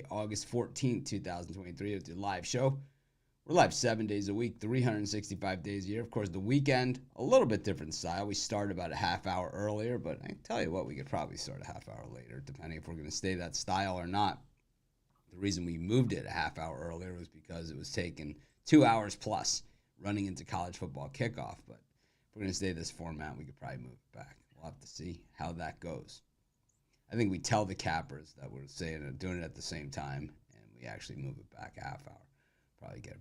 August 14th, 2023. It's a live show. We're live 7 days a week, 365 days a year. Of course, the weekend, a little bit different style. We start about a half hour earlier, but I tell you what, we could probably start a half hour later, depending if we're going to stay that style or not. The reason we moved it a half hour earlier was because it was taking 2 hours plus running into college football kickoff. But if we're going to stay this format, we could probably move it back. We'll have to see how that goes. I think we tell the cappers that we're saying doing it at the same time, and we actually move it back a half hour. Probably get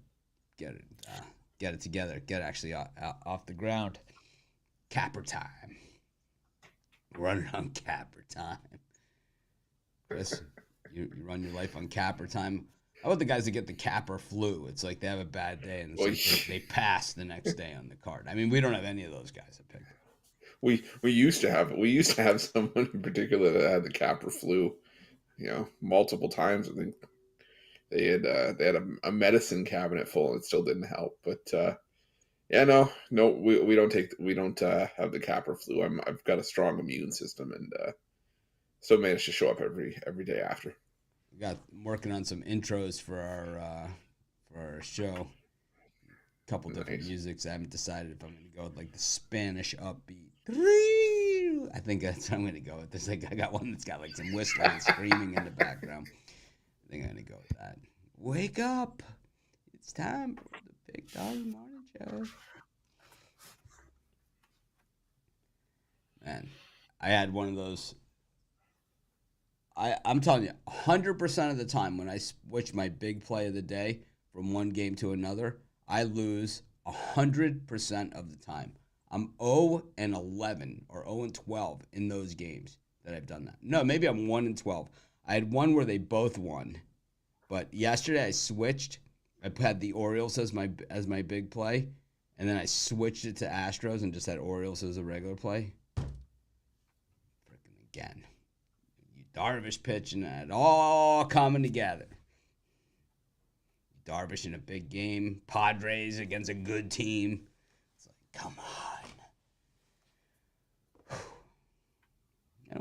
it together, get actually off the ground. Capper time. Running on capper time. Chris, you run your life on capper time. How about the guys that get the capper flu? It's like they have a bad day and it's like they pass the next day on the card. I mean, we don't have any of those guys at Pickett. We used to have someone in particular that had the capper flu, multiple times. I think they had a medicine cabinet full and it still didn't help. But no, we don't have the capper flu. I've got a strong immune system and still managed to show up every day after. I'm working on some intros for our show. A couple different musics. I haven't decided if I'm going to go with like the Spanish upbeat. I think that's what I'm going to go with. I got one that's got like some whistling and screaming in the background. I think I'm going to go with that. Wake up! It's time for the Big Dog Morning Show. Man, I had one of those. I'm telling you, 100% of the time when I switch my big play of the day from one game to another, I lose 100% of the time. I'm 0 and 11 or 0 and 12 in those games that I've done that. No, maybe I'm 1 and 12. I had one where they both won, but yesterday I switched. I had the Orioles as my big play, and then I switched it to Astros and just had Orioles as a regular play. Freaking again. Darvish pitching, it all coming together. Darvish in a big game. Padres against a good team. It's like, come on. I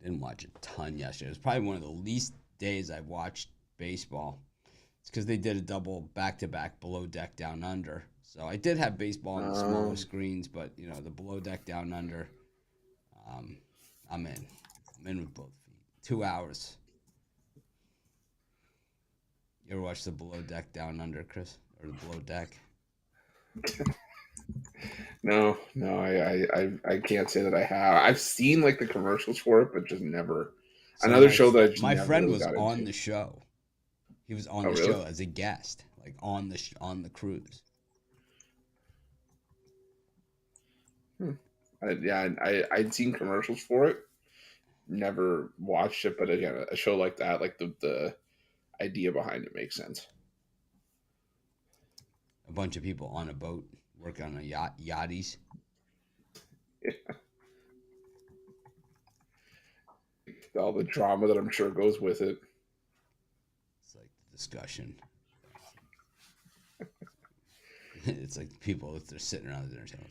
didn't watch a ton yesterday. It was probably one of the least days I've watched baseball. It's because they did a double back-to-back below deck down under. So I did have baseball on the smaller screens, but the below deck down under, I'm in. I'm in with both feet. 2 hours. You ever watch the below deck down under, Chris? Or the below deck? No, I can't say that I have. I've seen like the commercials for it, but just never. So Another show that I just my never friend really was got on into. the show. He was on Oh, the really? show as a guest, like on the cruise. I'd seen commercials for it, never watched it, but again, a show like that, like the idea behind it makes sense. A bunch of people on a boat working on a yachties. All the drama that I'm sure goes with it. It's like the discussion. It's like people, if they're sitting around the dinner table,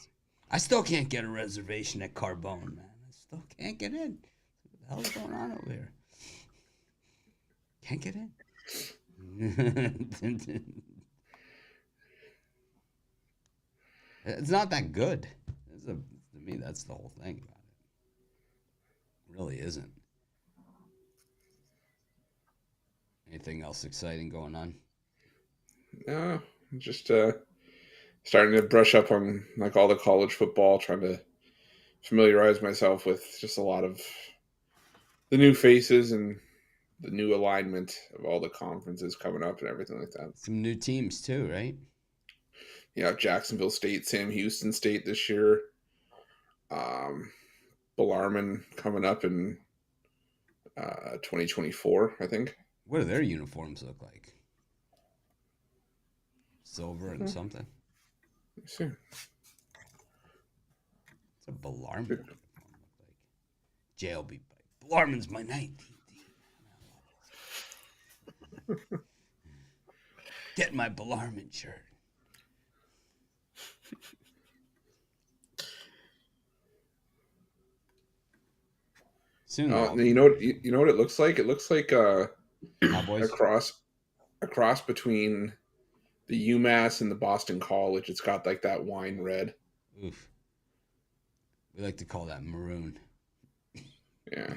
I still can't get a reservation at Carbone, man. I still can't get in. What the hell's going on over here? Can't get in. It's not that good. To me, that's the whole thing about it. It really isn't. Anything else exciting going on? No, just starting to brush up on like all the college football, trying to familiarize myself with just a lot of the new faces and the new alignment of all the conferences coming up and everything like that. Some new teams too, right? Jacksonville State, Sam Houston State this year. Bellarmine coming up in 2024, I think. What do their uniforms look like? Silver and something? Let's see. It's a Bellarmine uniform look like. JLB. Bellarmine's my 19th team. Get my Bellarmine shirt. Soon Oh, they'll all you be know what? official. You know what it looks like? It looks like a Cowboys. cross between the UMass and the Boston College. It's got like that wine red. Oof. We like to call that maroon. Yeah,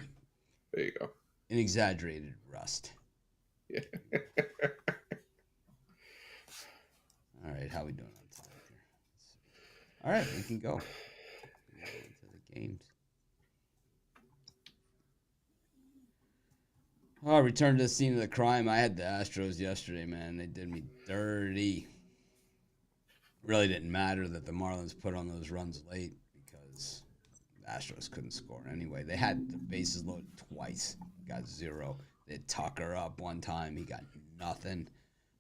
there you go. An exaggerated rust. Yeah. All right, how we doing on time here? Let's see. All right, we can go. We can go into the games. Oh, return to the scene of the crime. I had the Astros yesterday, man. They did me dirty. Really didn't matter that the Marlins put on those runs late because the Astros couldn't score anyway. They had the bases loaded twice, got zero. They had Tucker up one time, he got nothing.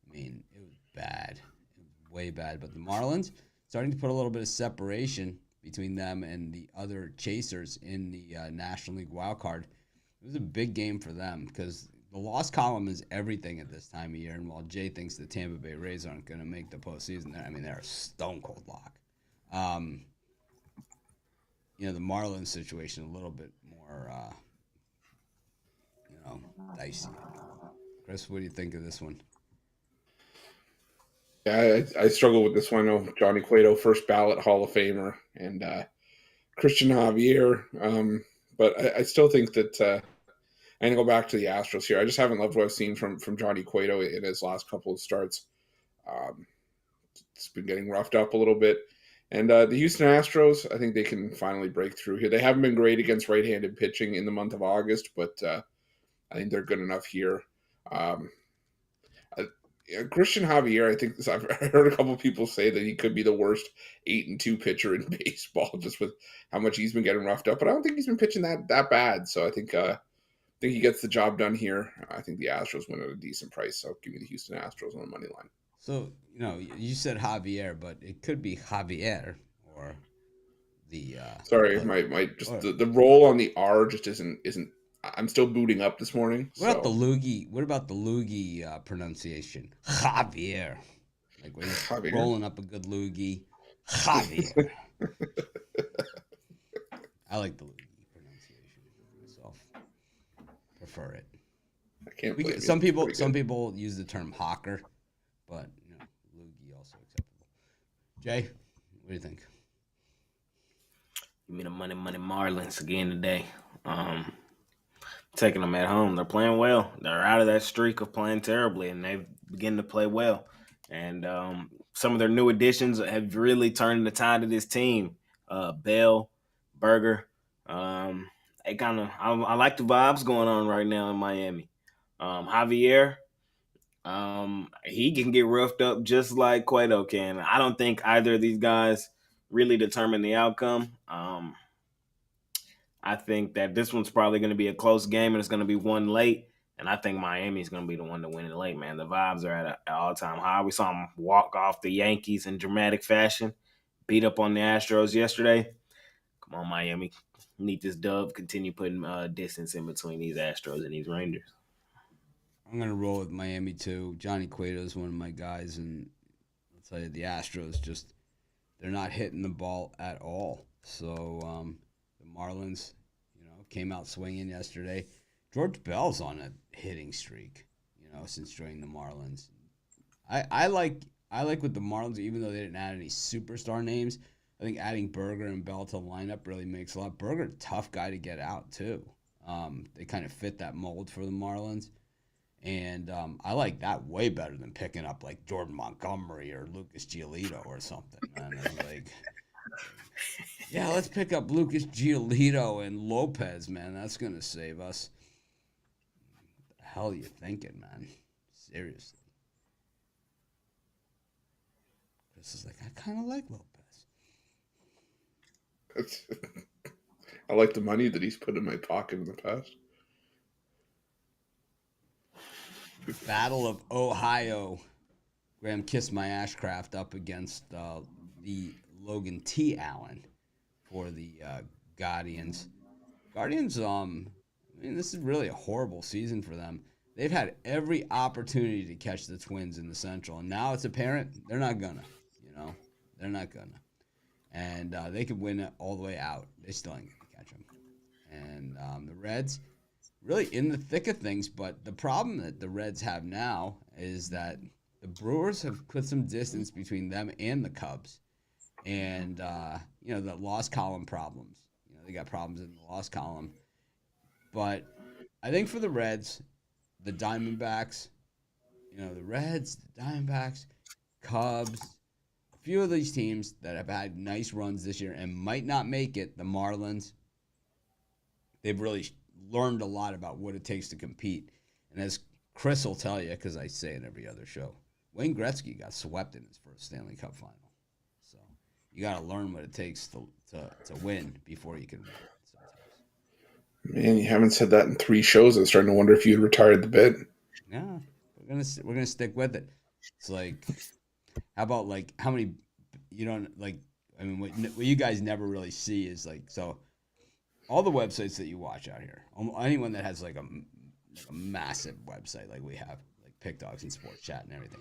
I mean, it was bad. It was way bad. But the Marlins starting to put a little bit of separation between them and the other chasers in the National League wild card. It was a big game for them because the loss column is everything at this time of year. And while Jay thinks the Tampa Bay Rays aren't going to make the postseason, I mean, they're a stone cold lock. Um, the Marlins situation a little bit more, dicey. Chris, what do you think of this one? Yeah, I struggle with this one. I know Johnny Cueto, first ballot Hall of Famer, and Christian Javier. But I still think that I'm gonna go back to the Astros here. I just haven't loved what I've seen from Johnny Cueto in his last couple of starts. Um, it's been getting roughed up a little bit. And the Houston Astros, I think they can finally break through here. They haven't been great against right-handed pitching in the month of August, but I think they're good enough here. Um, Christian Javier, I think I've heard a couple of people say that he could be the worst 8-2 pitcher in baseball, just with how much he's been getting roughed up. But I don't think he's been pitching that bad. So I think he gets the job done here. I think the Astros win at a decent price. So give me the Houston Astros on the money line. So, you said Javier, but it could be Javier or the Sorry, other. my just Or the roll on the R just isn't. I'm still booting up this morning, what about the so Loogie? What about the Loogie pronunciation? Javier. Like when he's Javier. rolling up a good loogie. Javier. I like the loogie pronunciation myself. Prefer it. I can't We blame get, you. some It's people pretty some good. people use the term hawker, but loogie also acceptable. Jay, what do you think? Give me the money Marlins again today. Um, Taking them at home. They're playing well. They're out of that streak of playing terribly, and they've begun to play well. And some of their new additions have really turned the tide of this team. Bell, Berger. They kind of. I like the vibes going on right now in Miami. Javier. He can get roughed up just like Cueto can. I don't think either of these guys really determine the outcome. I think that this one's probably going to be a close game and it's going to be one late. And I think Miami's going to be the one to win it late, man. The vibes are at an all-time high. We saw them walk off the Yankees in dramatic fashion, beat up on the Astros yesterday. Come on, Miami. You need this dub. Continue putting distance in between these Astros and these Rangers. I'm gonna roll with Miami too. Johnny Cueto is one of my guys, and I'll tell you the Astros just they're not hitting the ball at all. So the Marlins, came out swinging yesterday. George Bell's on a hitting streak, since joining the Marlins. I like with the Marlins, even though they didn't add any superstar names. I think adding Berger and Bell to the lineup really makes a lot. Berger, tough guy to get out too. They kind of fit that mold for the Marlins. And I like that way better than picking up like Jordan Montgomery or Lucas Giolito or something. Man, I was like, yeah, let's pick up Lucas Giolito and Lopez, man. That's gonna save us. What the hell are you thinking, man? Seriously. Chris is like, I kind of like Lopez. I like the money that he's put in my pocket in the past. Battle of Ohio. Graham kissed my Ashcraft up against the Logan T. Allen for the Guardians. Guardians, this is really a horrible season for them. They've had every opportunity to catch the Twins in the Central, and now it's apparent they're not gonna. They're not gonna. And they could win it all the way out. They still ain't gonna catch them. And the Reds really in the thick of things. But the problem that the Reds have now is that the Brewers have put some distance between them and the Cubs. And, the loss column problems. They got problems in the loss column. But I think for the Reds, the Diamondbacks, the Reds, the Diamondbacks, Cubs, a few of these teams that have had nice runs this year and might not make it, the Marlins, they've really learned a lot about what it takes to compete. And as Chris will tell you, because I say it every other show, Wayne Gretzky got swept in his first Stanley Cup final. So you got to learn what it takes to win before you can win sometimes. Man, you haven't said that in 3 shows. I was starting to wonder if you'd retired the bit. Yeah, we're gonna stick with it. It's like, how about like how many you don't like? I mean, what you guys never really see is like, so all the websites that you watch out here, anyone that has like a massive website like we have, like Pick Dogs and Sports Chat and everything,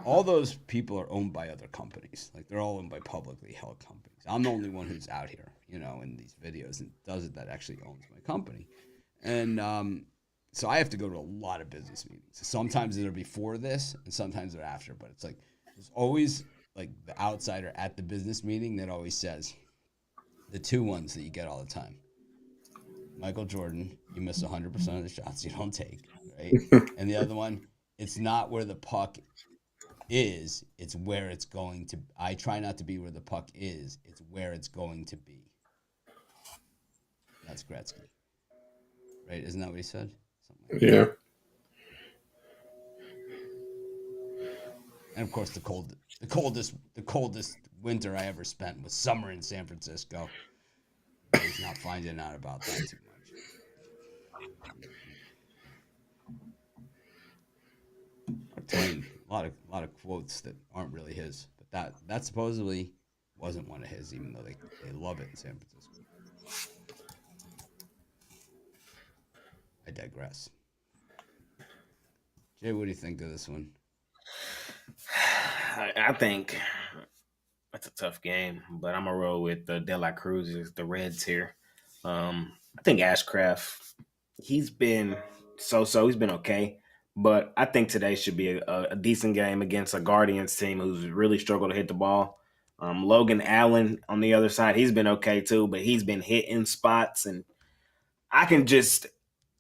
all those people are owned by other companies. Like they're all owned by publicly held companies. I'm the only one who's out here, in these videos and does it that actually owns my company. And so I have to go to a lot of business meetings. Sometimes they're before this and sometimes they're after. But it's like there's always like the outsider at the business meeting that always says the 2 ones that you get all the time. Michael Jordan, you miss 100% of the shots you don't take, right? And the other one, it's not where the puck is, it's where it's going to. I try not to be where the puck is, it's where it's going to be. That's Gretzky, right? Isn't that what he said? Something like Yeah. that. And of course, the coldest winter I ever spent was summer in San Francisco. He's not finding out about that too much. Mark Twain, a lot of quotes that aren't really his, but that supposedly wasn't one of his, even though they love it in San Francisco. I digress. Jay, what do you think of this one? I think that's a tough game, but I'm gonna roll with the De La Cruz's, the Reds here. I think Ashcraft, he's been so. He's been okay, but I think today should be a decent game against a Guardians team who's really struggled to hit the ball. Logan Allen on the other side, he's been okay too, but he's been hit in spots, and I can just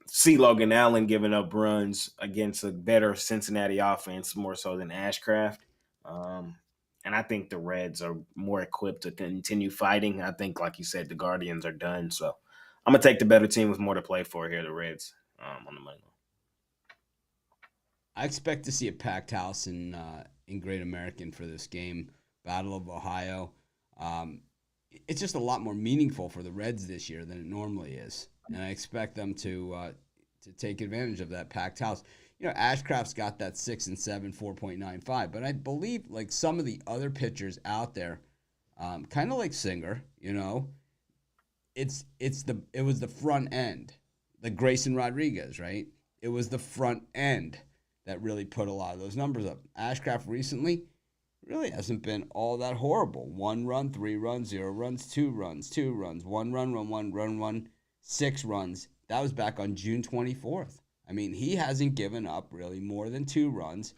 see Logan Allen giving up runs against a better Cincinnati offense more so than Ashcraft. Um, and I think the Reds are more equipped to continue fighting. I think, like you said, the Guardians are done. So I'm going to take the better team with more to play for here, the Reds, on the money line. I expect to see a packed house in Great American for this game, Battle of Ohio. It's just a lot more meaningful for the Reds this year than it normally is, and I expect them to take advantage of that packed house. Ashcraft's got that 6-7, 4.95, but I believe like some of the other pitchers out there, kind of like Singer, it was the front end, like Grayson Rodriguez, right? It was the front end that really put a lot of those numbers up. Ashcraft recently really hasn't been all that horrible. 1 run, 3 runs, 0 runs, 2 runs, 2 runs, 1 run, 6 runs. That was back on June 24th. I mean, he hasn't given up really more than 2 runs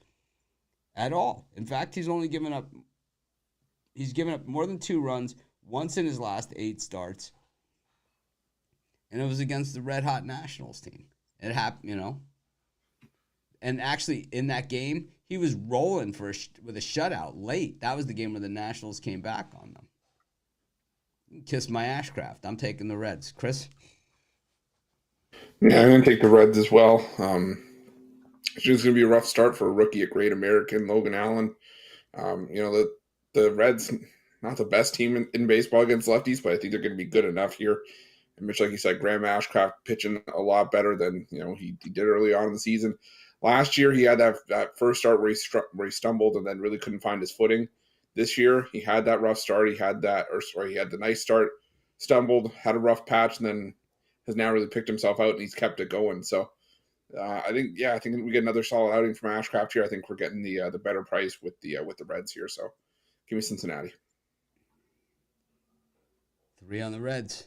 at all. In fact, he's given up more than 2 runs once in his last 8 starts. And it was against the Red Hot Nationals team. It happened, And actually, in that game, he was rolling with a shutout late. That was the game where the Nationals came back on them. Kiss my Ashcraft. I'm taking the Reds. Chris? Yeah, I'm going to take the Reds as well. It's just going to be a rough start for a rookie at Great American, Logan Allen. The Reds, not the best team in baseball against lefties, but I think they're going to be good enough here. And Mitch, like you said, Graham Ashcraft pitching a lot better than he did early on in the season. Last year, he had that first start where he stumbled and then really couldn't find his footing. This year, he had that rough start. He had the nice start, stumbled, had a rough patch, and then has now really picked himself out and he's kept it going. So I think we get another solid outing from Ashcraft here. I think we're getting the better price with the Reds here. So give me Cincinnati. 3 on the Reds.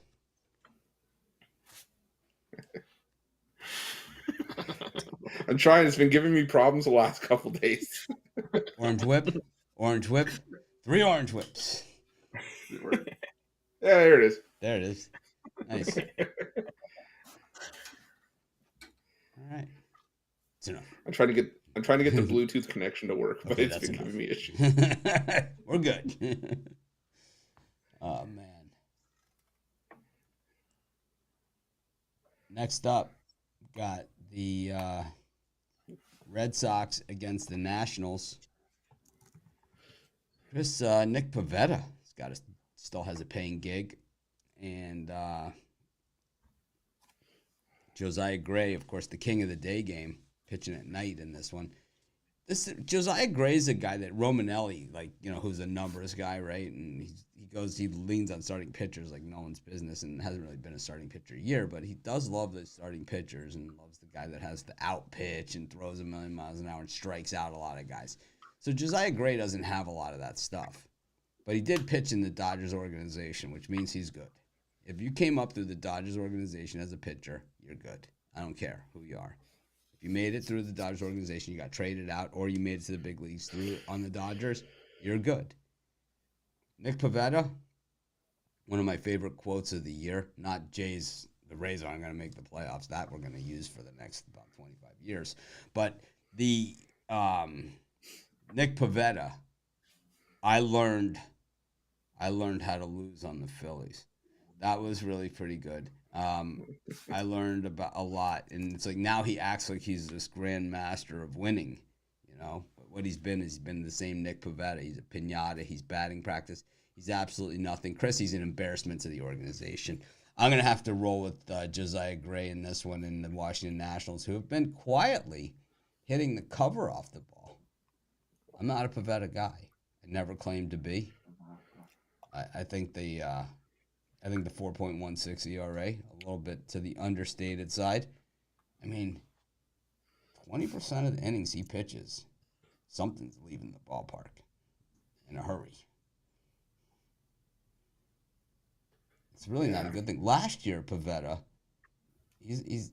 I'm trying. It's been giving me problems the last couple days. Orange whip, orange whip, 3 orange whips. Yeah, there it is. There it is. Nice. All right. That's enough. I'm trying to get the Bluetooth connection to work, but Okay, it's that's been enough. giving me issues. We're good. Oh, man. Next up, got the Red Sox against the Nationals. Nick Pivetta still has a paying gig. And Josiah Gray, of course, the king of the day game, pitching at night in this one. Josiah Gray's a guy that Romanelli, who's a numbers guy, right? And he leans on starting pitchers like no one's business, and hasn't really been a starting pitcher year, but he does love the starting pitchers and loves the guy that has the out pitch and throws a million miles an hour and strikes out a lot of guys. So Josiah Gray doesn't have a lot of that stuff, but he did pitch in the Dodgers organization, which means he's good. If you came up through the Dodgers organization as a pitcher, you're good. I don't care who you are. If you made it through the Dodgers organization, you got traded out, or you made it to the big leagues on the Dodgers, you're good. Nick Pivetta, one of my favorite quotes of the year, not Jay's, the Rays aren't going to make the playoffs. That we're going to use for the next about 25 years. But the Nick Pivetta, I learned how to lose on the Phillies. That was really pretty good. I learned about a lot, and it's like now he acts like he's this grand master of winning, But what he's been the same Nick Pivetta. He's a piñata. He's batting practice. He's absolutely nothing. Chris, he's an embarrassment to the organization. I'm gonna have to roll with Josiah Gray in this one in the Washington Nationals, who have been quietly hitting the cover off the ball. I'm not a Pivetta guy. I never claimed to be. I think the 4.16 ERA, a little bit to the understated side. I mean, 20% of the innings he pitches, something's leaving the ballpark in a hurry. It's really not a good thing. Last year, Pivetta, he's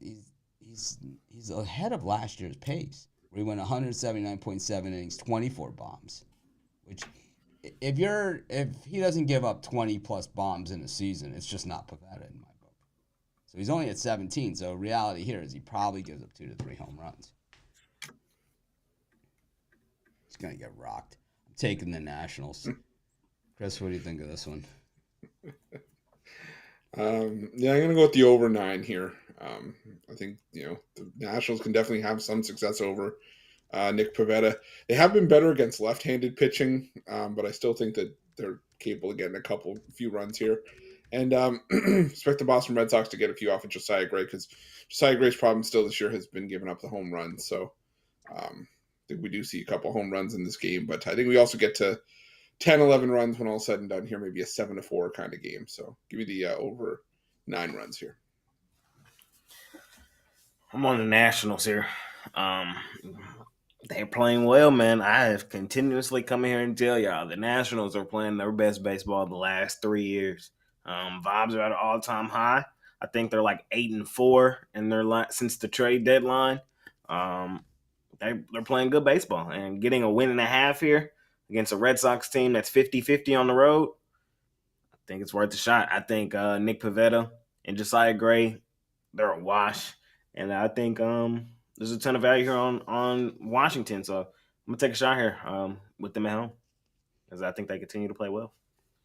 ahead of last year's pace, where he went 179.7 innings, 24 bombs, which if he doesn't give up 20 plus bombs in a season, it's just not Pivetta in my book. So he's only at 17. So reality here is he probably gives up 2 to 3 home runs. He's gonna get rocked. I'm taking the Nationals. Chris, what do you think of this one? I'm gonna go with the over 9 here. I think the Nationals can definitely have some success over Nick Pivetta. They have been better against left-handed pitching, but I still think that they're capable of getting a few runs here. And expect the Boston Red Sox to get a few off of Josiah Gray, because Josiah Gray's problem still this year has been giving up the home runs. So I think we do see a couple home runs in this game, but I think we also get to 10, 11 runs when all said and done here, maybe a 7-4 kind of game. So give me the over 9 runs here. I'm on the Nationals here. They're playing well, man. I have continuously come here and tell y'all the Nationals are playing their best baseball the last 3 years. Vibes are at an all-time high. I think they're like 8-4 in their since the trade deadline. They're playing good baseball, and getting a win and a half here against a Red Sox team that's 50-50 on the road, I think it's worth a shot. I think Nick Pivetta and Josiah Gray, they're a wash, and I think there's a ton of value here on Washington, so I'm gonna take a shot here with them at home, because I think they continue to play well.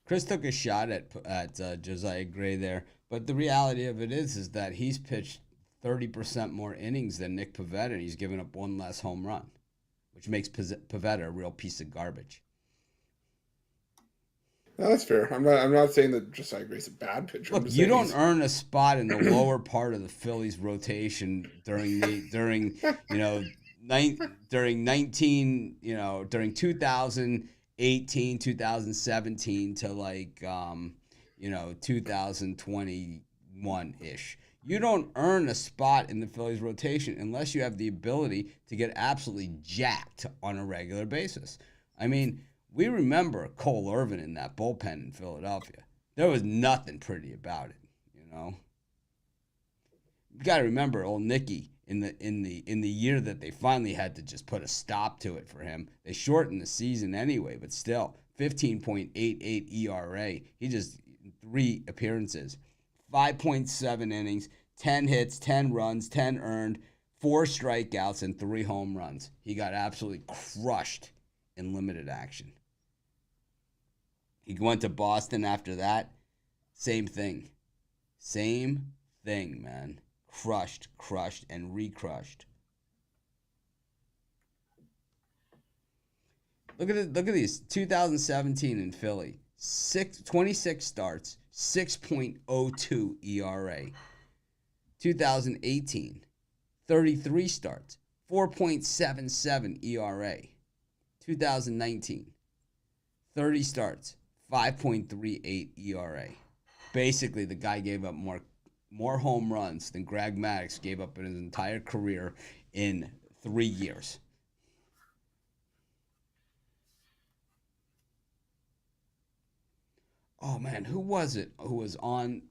Chris took a shot at Josiah Gray there, but the reality of it is that he's pitched 30% more innings than Nick Pivetta, and he's given up 1 less home run, which makes Pivetta a real piece of garbage. No, that's fair. I'm not saying that Josiah Gray's a bad pitcher. Look, you don't earn a spot in the lower part of the Phillies rotation during 2018, 2017 to 2021 ish. You don't earn a spot in the Phillies rotation unless you have the ability to get absolutely jacked on a regular basis. I mean, we remember Cole Irvin in that bullpen in Philadelphia. There was nothing pretty about it, You got to remember, old Nicky in the year that they finally had to just put a stop to it for him. They shortened the season anyway, but still, 15.88 ERA. He just 3 appearances, 5.7 innings, 10 hits, 10 runs, 10 earned, 4 strikeouts, and 3 home runs. He got absolutely crushed in limited action. He went to Boston after that. Same thing. Same thing, man. Crushed, and recrushed. Look at these. 2017 in Philly. 26 starts, 6.02 ERA. 2018, 33 starts, 4.77 ERA. 2019, 30 starts, 5.38 ERA. Basically, the guy gave up more home runs than Greg Maddux gave up in his entire career in 3 years. Oh, man, who was it who was on?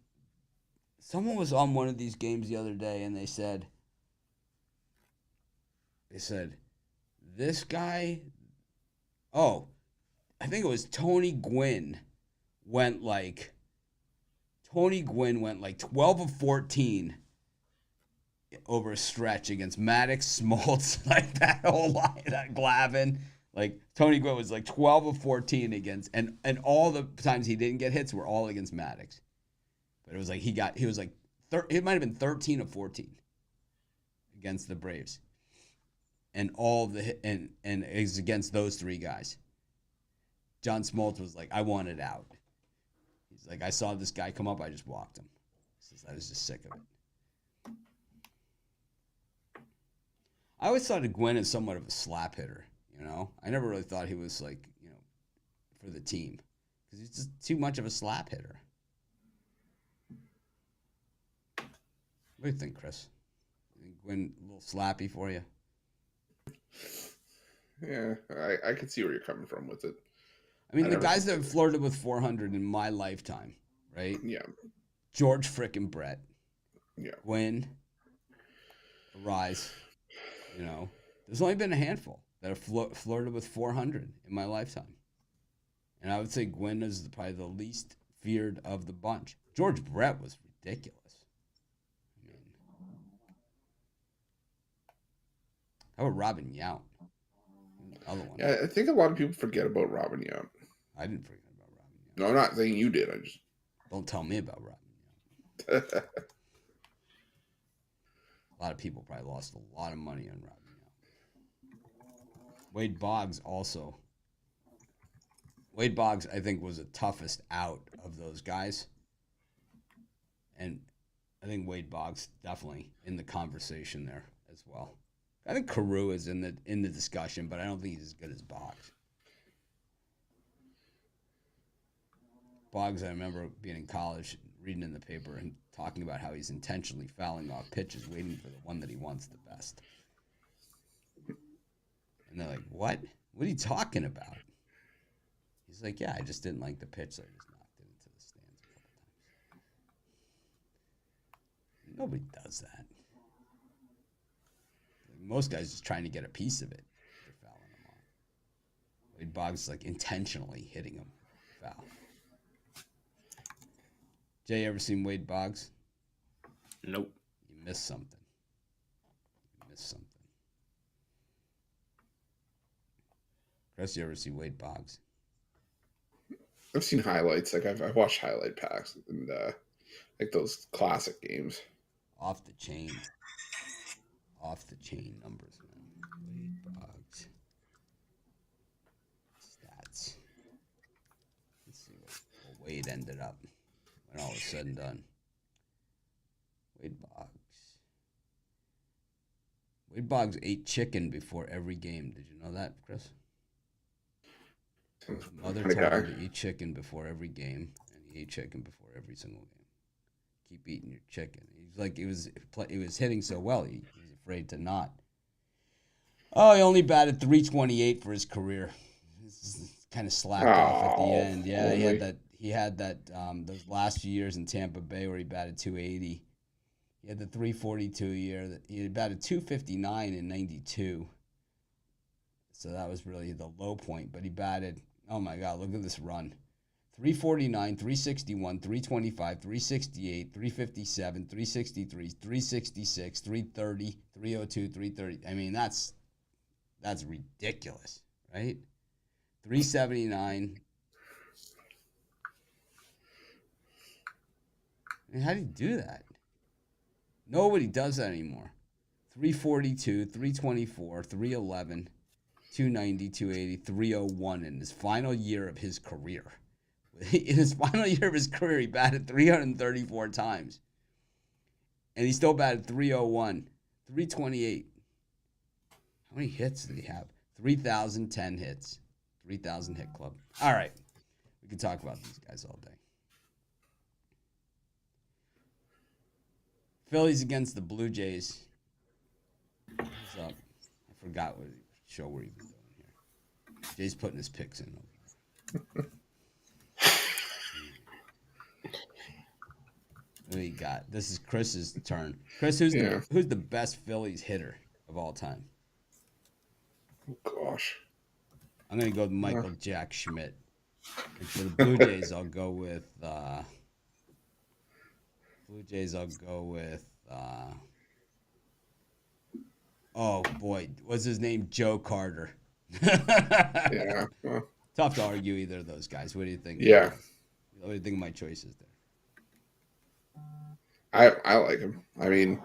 Someone was on one of these games the other day, and they said, this guy, oh, I think it was Tony Gwynn went like 12 of 14 over a stretch against Maddox, Smoltz, like that whole line, that Glavin. Like Tony Gwynn was like 12 of 14 against, and all the times he didn't get hits were all against Maddox. But it was like it might have been 13 of 14 against the Braves. And all of the and it was against those 3 guys. John Smoltz was like, I want it out. He's like, I saw this guy come up, I just walked him. He says, I was just sick of it. I always thought of Gwynn as somewhat of a slap hitter, you know? I never really thought he was like, for the team. Because he's just too much of a slap hitter. What do you think, Chris? You think Gwynn a little slappy for you? Yeah, I can see where you're coming from with it. I mean, the guys that have flirted with 400 in my lifetime, right? Yeah. George frickin' Brett. Yeah. Gwynn. Rise. There's only been a handful that have flirted with 400 in my lifetime. And I would say Gwynn is probably the least feared of the bunch. George Brett was ridiculous. How about Robin Yount? Other one. Yeah, I think a lot of people forget about Robin Yount. I didn't forget about Robin Yount. No, I'm not saying you did. I just don't tell me about Robin Yount. A lot of people probably lost a lot of money on Robin Yount. Wade Boggs also. Wade Boggs, I think, was the toughest out of those guys. And I think Wade Boggs definitely in the conversation there as well. I think Carew is in the discussion, but I don't think he's as good as Boggs. Boggs, I remember being in college, reading in the paper and talking about how he's intentionally fouling off pitches, waiting for the one that he wants the best. And they're like, what? What are you talking about? He's like, yeah, I just didn't like the pitch, so I just knocked it into the stands a couple times. Nobody does that. Most guys just trying to get a piece of it. They're fouling him on. Wade Boggs is like intentionally hitting him foul. Jay, ever seen Wade Boggs? Nope. You missed something. Chris, you ever see Wade Boggs? I've seen highlights. Like I've watched highlight packs and like those classic games. Off the chain numbers, man. Wade Boggs. Stats. Let's see what Wade ended up when all was said and done. Wade Boggs ate chicken before every game. Did you know that, Chris? His mother told him to eat chicken before every game, and he ate chicken before every single game. Keep eating your chicken. He's like, he was hitting so well, he was afraid to not. Oh, he only batted .328 for his career. Kind of slacked off at the end. Yeah, He had that. Those last few years in Tampa Bay where he batted .280. He had the 342 year. He had batted 259 in 92. So that was really the low point. But he batted, oh my God, look at this run. 349, 361, 325, 368, 357, 363, 366, 330, 302, 330. I mean, that's ridiculous, right? 379. I mean, how do you do that? Nobody does that anymore. 342, 324, 311, 290, 280, 301 in his final year of his career. In his final year of his career, he batted 334 times. And he still batted 301, 328. How many hits did he have? 3,010 hits. 3,000 hit club. All right. We can talk about these guys all day. Phillies against the Blue Jays. What's up? I forgot what show we're even doing here. Jay's putting his picks in. What do you got? This is Chris's turn. Chris, who's the best Phillies hitter of all time? Oh, gosh. I'm gonna go with Michael Jack Schmidt. And for the Blue Jays, I'll go with oh boy, what's his name? Joe Carter. Yeah. Well, tough to argue either of those guys. What do you think? Yeah. What do you think of my choices there? I like him. I mean,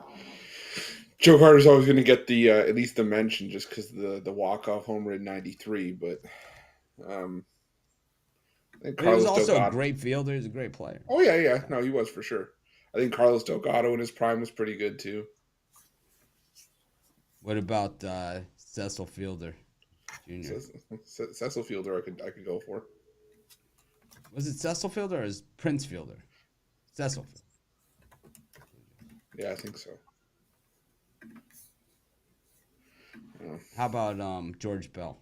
Joe Carter's always going to get the at least the mention just because the walk-off homer in '93. But I think He was Carlos also Delgado. a great fielder. He was a great player. Oh yeah. No, he was for sure. I think Carlos Delgado in his prime was pretty good too. What about Cecil Fielder Jr.? Cecil Fielder, I could go for. Was it Cecil Fielder or is Prince Fielder? Cecil Fielder. Yeah, I think so. How about George Bell?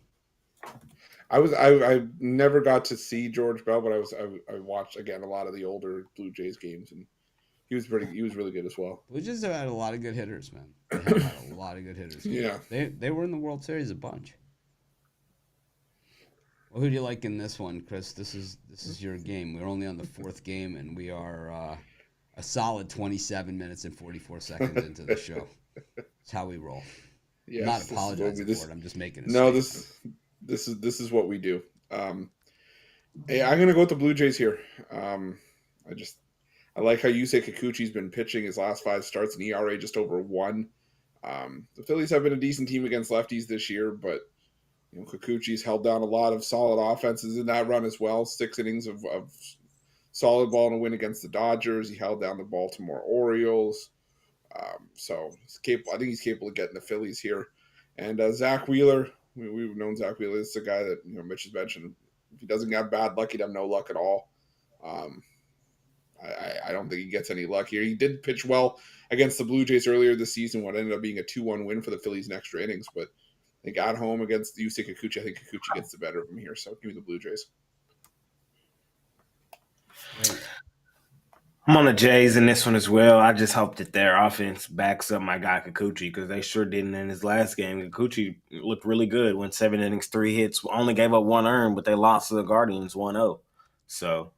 I never got to see George Bell, but I watched again a lot of the older Blue Jays games, and he was really good as well. Blue Jays have had a lot of good hitters, man. They have had a lot of good hitters. Yeah, they were in the World Series a bunch. Well, who do you like in this one, Chris? This is your game. We're only on the fourth game, and we are a solid 27 minutes and 44 seconds into the show. It's how we roll. Yes, I'm not apologizing for it. I'm just making a statement. This is what we do. Hey, I'm gonna go with the Blue Jays here. I like how Yusei Kikuchi's been pitching his last 5 starts, an ERA just over 1. The Phillies have been a decent team against lefties this year, but Kikuchi's held down a lot of solid offenses in that run as well. 6 innings of solid ball in a win against the Dodgers. He held down the Baltimore Orioles. So I think he's capable of getting the Phillies here. And Zach Wheeler, we've known Zach Wheeler. This is a guy that Mitch has mentioned. If he doesn't have bad luck, he'd have no luck at all. I don't think he gets any luck here. He did pitch well against the Blue Jays earlier this season, what ended up being a 2-1 win for the Phillies in extra innings. But they got home against Yusei Kikuchi. I think Kikuchi gets the better of him here. So give me the Blue Jays. I'm on the Jays in this one as well. I just hope that their offense backs up my guy Kikuchi because they sure didn't in his last game. Kikuchi looked really good. Went 7 innings, 3 hits, only gave up 1 earned, but they lost to the Guardians 1-0. So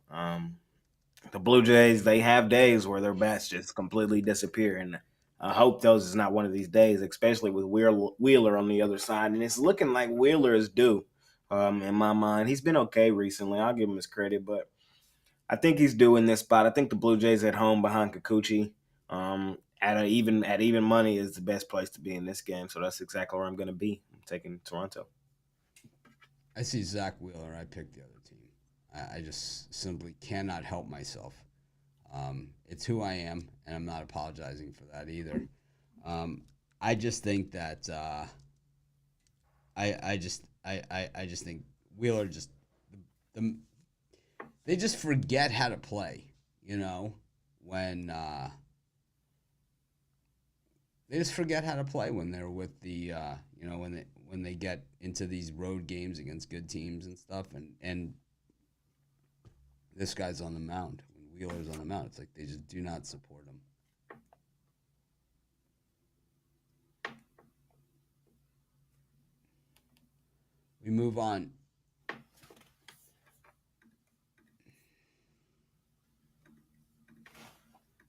the Blue Jays, they have days where their bats just completely disappear, and I hope those is not one of these days, especially with Wheeler on the other side. And it's looking like Wheeler is due in my mind. He's been okay recently. I'll give him his credit, but I think he's due in this spot. I think the Blue Jays at home behind Kikuchi at even money is the best place to be in this game. So that's exactly where I'm going to be. I'm taking Toronto. I see Zach Wheeler. I picked the other team. I just simply cannot help myself. It's who I am, and I'm not apologizing for that either. I just think that I just think Wheeler just they just forget how to play, when they just forget how to play when they're with the when they get into these road games against good teams and stuff, and this guy's on the mound. When Wheeler's on the mound, it's like they just do not support him. We move on.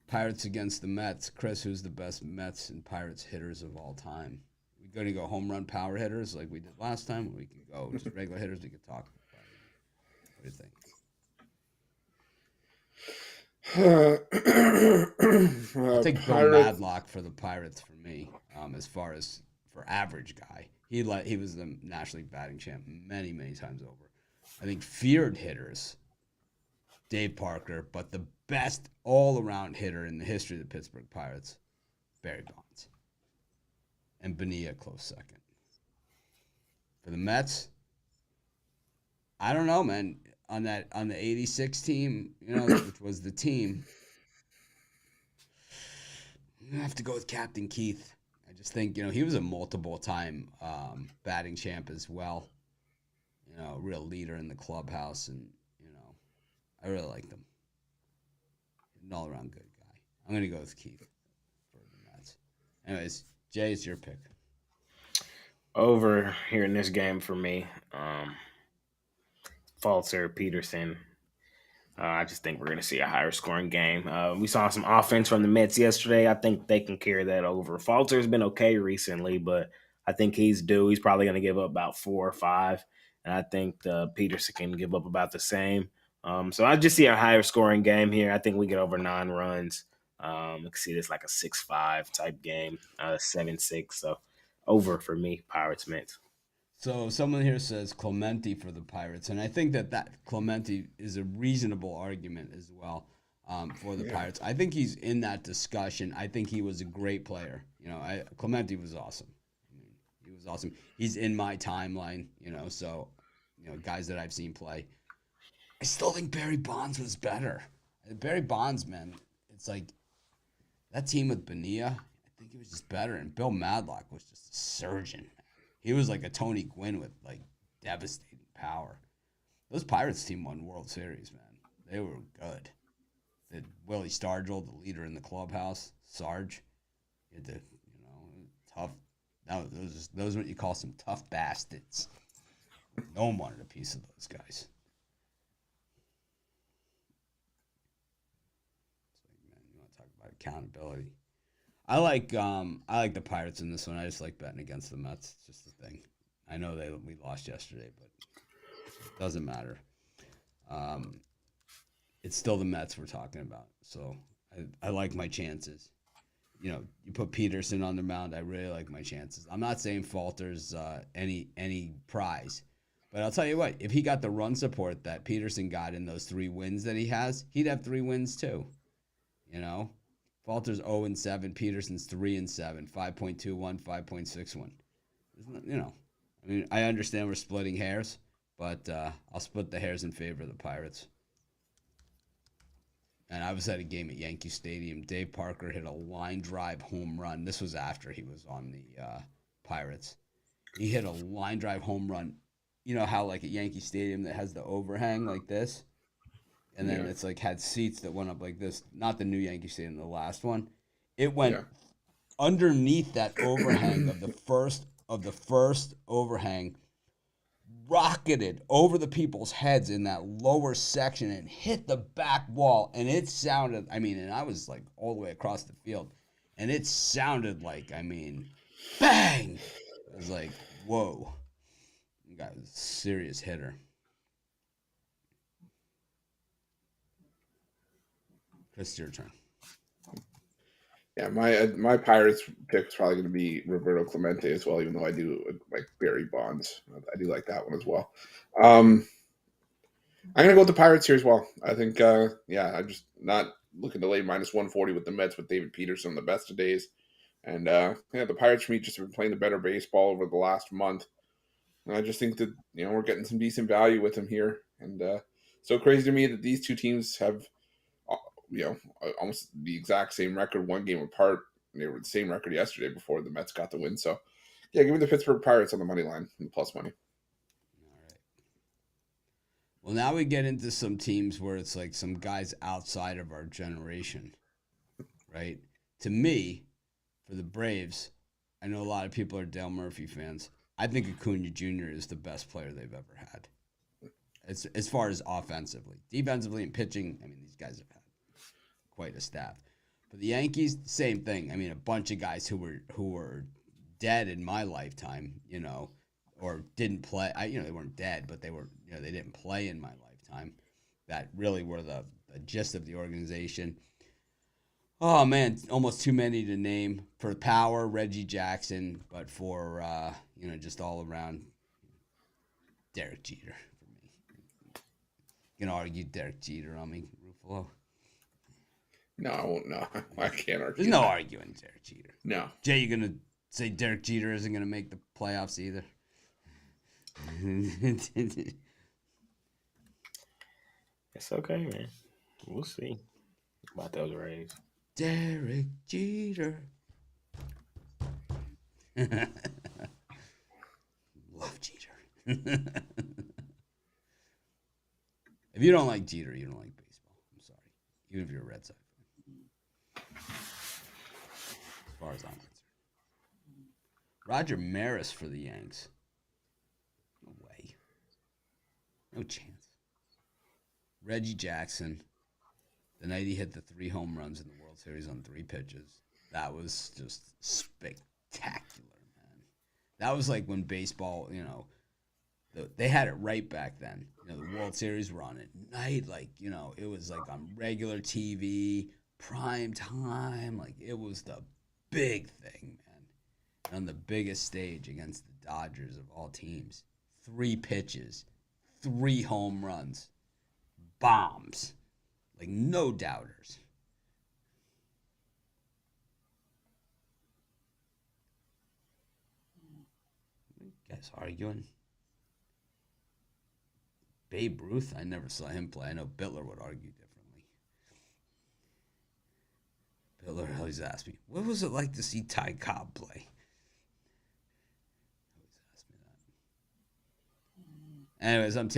Pirates against the Mets. Chris, who's the best Mets and Pirates hitters of all time? We going to go home run power hitters like we did last time, or we can go just regular hitters? We could talk about it. What do you think? I'll take Bill Madlock for the Pirates for me. As far as for average guy, he was the National League batting champ many times over. I think feared hitters, Dave Parker, but the best all-around hitter in the history of the Pittsburgh Pirates, Barry Bonds, and Bonilla close second. For the Mets, I don't know, man. On the '86 team, which was the team, I'm gonna have to go with Captain Keith. I just think he was a multiple-time batting champ as well. A real leader in the clubhouse, and I really liked him. An all-around good guy. I'm gonna go with Keith for the Mets. Anyways, Jay, it's your pick. Over here in this game for me, Falter, Peterson. I just think we're going to see a higher scoring game. We saw some offense from the Mets yesterday. I think they can carry that over. Falter's been okay recently, but I think he's due. He's probably going to give up about 4 or 5, and I think Peterson can give up about the same. So I just see a higher scoring game here. I think we get over 9 runs. We can see this like a 6-5 type game, 7-6. So over for me, Pirates Mets. So someone here says Clemente for the Pirates, and I think that Clemente is a reasonable argument as well for the Pirates. I think he's in that discussion. I think he was a great player. Clemente was awesome. He was awesome. He's in my timeline. So guys that I've seen play. I still think Barry Bonds was better. Barry Bonds, man, it's like that team with Bonilla. I think he was just better, and Bill Madlock was just a surgeon. He was like a Tony Gwynn with like devastating power. Those Pirates team won World Series, man. They were good. They had Willie Stargell, the leader in the clubhouse, Sarge. He had the tough. Those are what you call some tough bastards. No one wanted a piece of those guys. Man, you want to talk about accountability? I like the Pirates in this one. I just like betting against the Mets. It's just a thing. I know we lost yesterday, but it doesn't matter. It's still the Mets we're talking about. So I like my chances. You put Peterson on the mound. I really like my chances. I'm not saying Falter's any prize, but I'll tell you what. If he got the run support that Peterson got in those 3 wins that he has, he'd have 3 wins too. Falter's 0-7, Peterson's 3-7, 5.21, 5.61. I understand we're splitting hairs, but I'll split the hairs in favor of the Pirates. And I was at a game at Yankee Stadium. Dave Parker hit a line drive home run. This was after he was on the Pirates. He hit a line drive home run. You know how like at Yankee Stadium that has the overhang like this? And then it's like had seats that went up like this. Not the new Yankee Stadium, the last one. It went underneath that overhang of the first overhang, rocketed over the people's heads in that lower section and hit the back wall. And it sounded, and I was like all the way across the field. And it sounded like, bang! It was like, whoa. The guy was a serious hitter. Chris, your turn. Yeah, my Pirates pick is probably going to be Roberto Clemente as well, even though I do like Barry Bonds. I do like that one as well. I'm going to go with the Pirates here as well. I think, I'm just not looking to lay -140 with the Mets with David Peterson on the best of days. And, the Pirates for me just have been playing the better baseball over the last month. And I just think that, we're getting some decent value with them here. And so crazy to me that these two teams have almost the exact same record, 1 game apart. They were the same record yesterday before the Mets got the win. So, give me the Pittsburgh Pirates on the money line and plus money. All right. Well, now we get into some teams where it's like some guys outside of our generation, right? To me, for the Braves, I know a lot of people are Dale Murphy fans. I think Acuna Jr. is the best player they've ever had. As far as offensively. Defensively and pitching, I mean, these guys have had quite a staff. For the Yankees, same thing. I mean, a bunch of guys who were dead in my lifetime, or didn't play. They weren't dead, but they were, they didn't play in my lifetime. That really were the gist of the organization. Oh man, almost too many to name. For power, Reggie Jackson, but for just all around, Derek Jeter for me. You can argue Derek Jeter on me, Ruffolo. No, I won't. No, I can't argue. There's no arguing Derek Jeter. No. Jay, you gonna say Derek Jeter isn't gonna make the playoffs either? It's okay, man. We'll see about those Rays. Derek Jeter. Love Jeter. If you don't like Jeter, you don't like baseball. I'm sorry. Even if you're a Red Sox fan. As far as I'm concerned. Roger Maris for the Yanks. No way. No chance. Reggie Jackson. The night he hit the 3 home runs in the World Series on 3 pitches. That was just spectacular, man. That was like when baseball, they had it right back then. The World Series were on at night. Like, it was like on regular TV, prime time. Like, it was the big thing, man. On the biggest stage against the Dodgers of all teams. 3 pitches, 3 home runs, bombs. Like, no doubters. You guys arguing? Babe Ruth, I never saw him play. I know Bitler would argue differently. Bitler always asked me, what was it like to see Ty Cobb play? Always asked me that. Anyways, I'm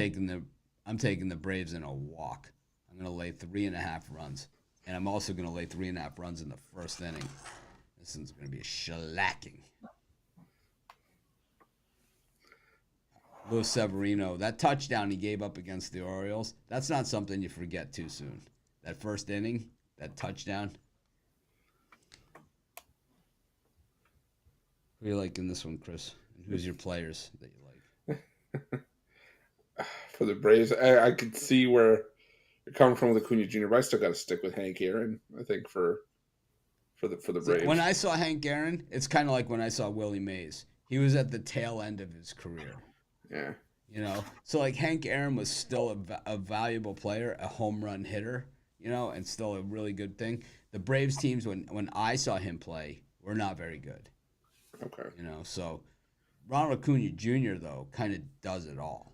taking the Braves in a walk. I'm going to lay 3.5 runs. And I'm also going to lay 3.5 runs in the first inning. This one's going to be a shellacking. Luis Severino, that touchdown he gave up against the Orioles, that's not something you forget too soon. That first inning, that touchdown. Who are you like in this one, Chris? And who's your players that you like? For the Braves, I could see where you're coming from with Acuna Jr., but I still got to stick with Hank Aaron, I think, for the Braves. When I saw Hank Aaron, it's kind of like when I saw Willie Mays. He was at the tail end of his career. Yeah. So like Hank Aaron was still a valuable player, a home run hitter, and still a really good thing. The Braves teams, when I saw him play, were not very good. Okay. So Ronald Acuna Jr., though, kind of does it all.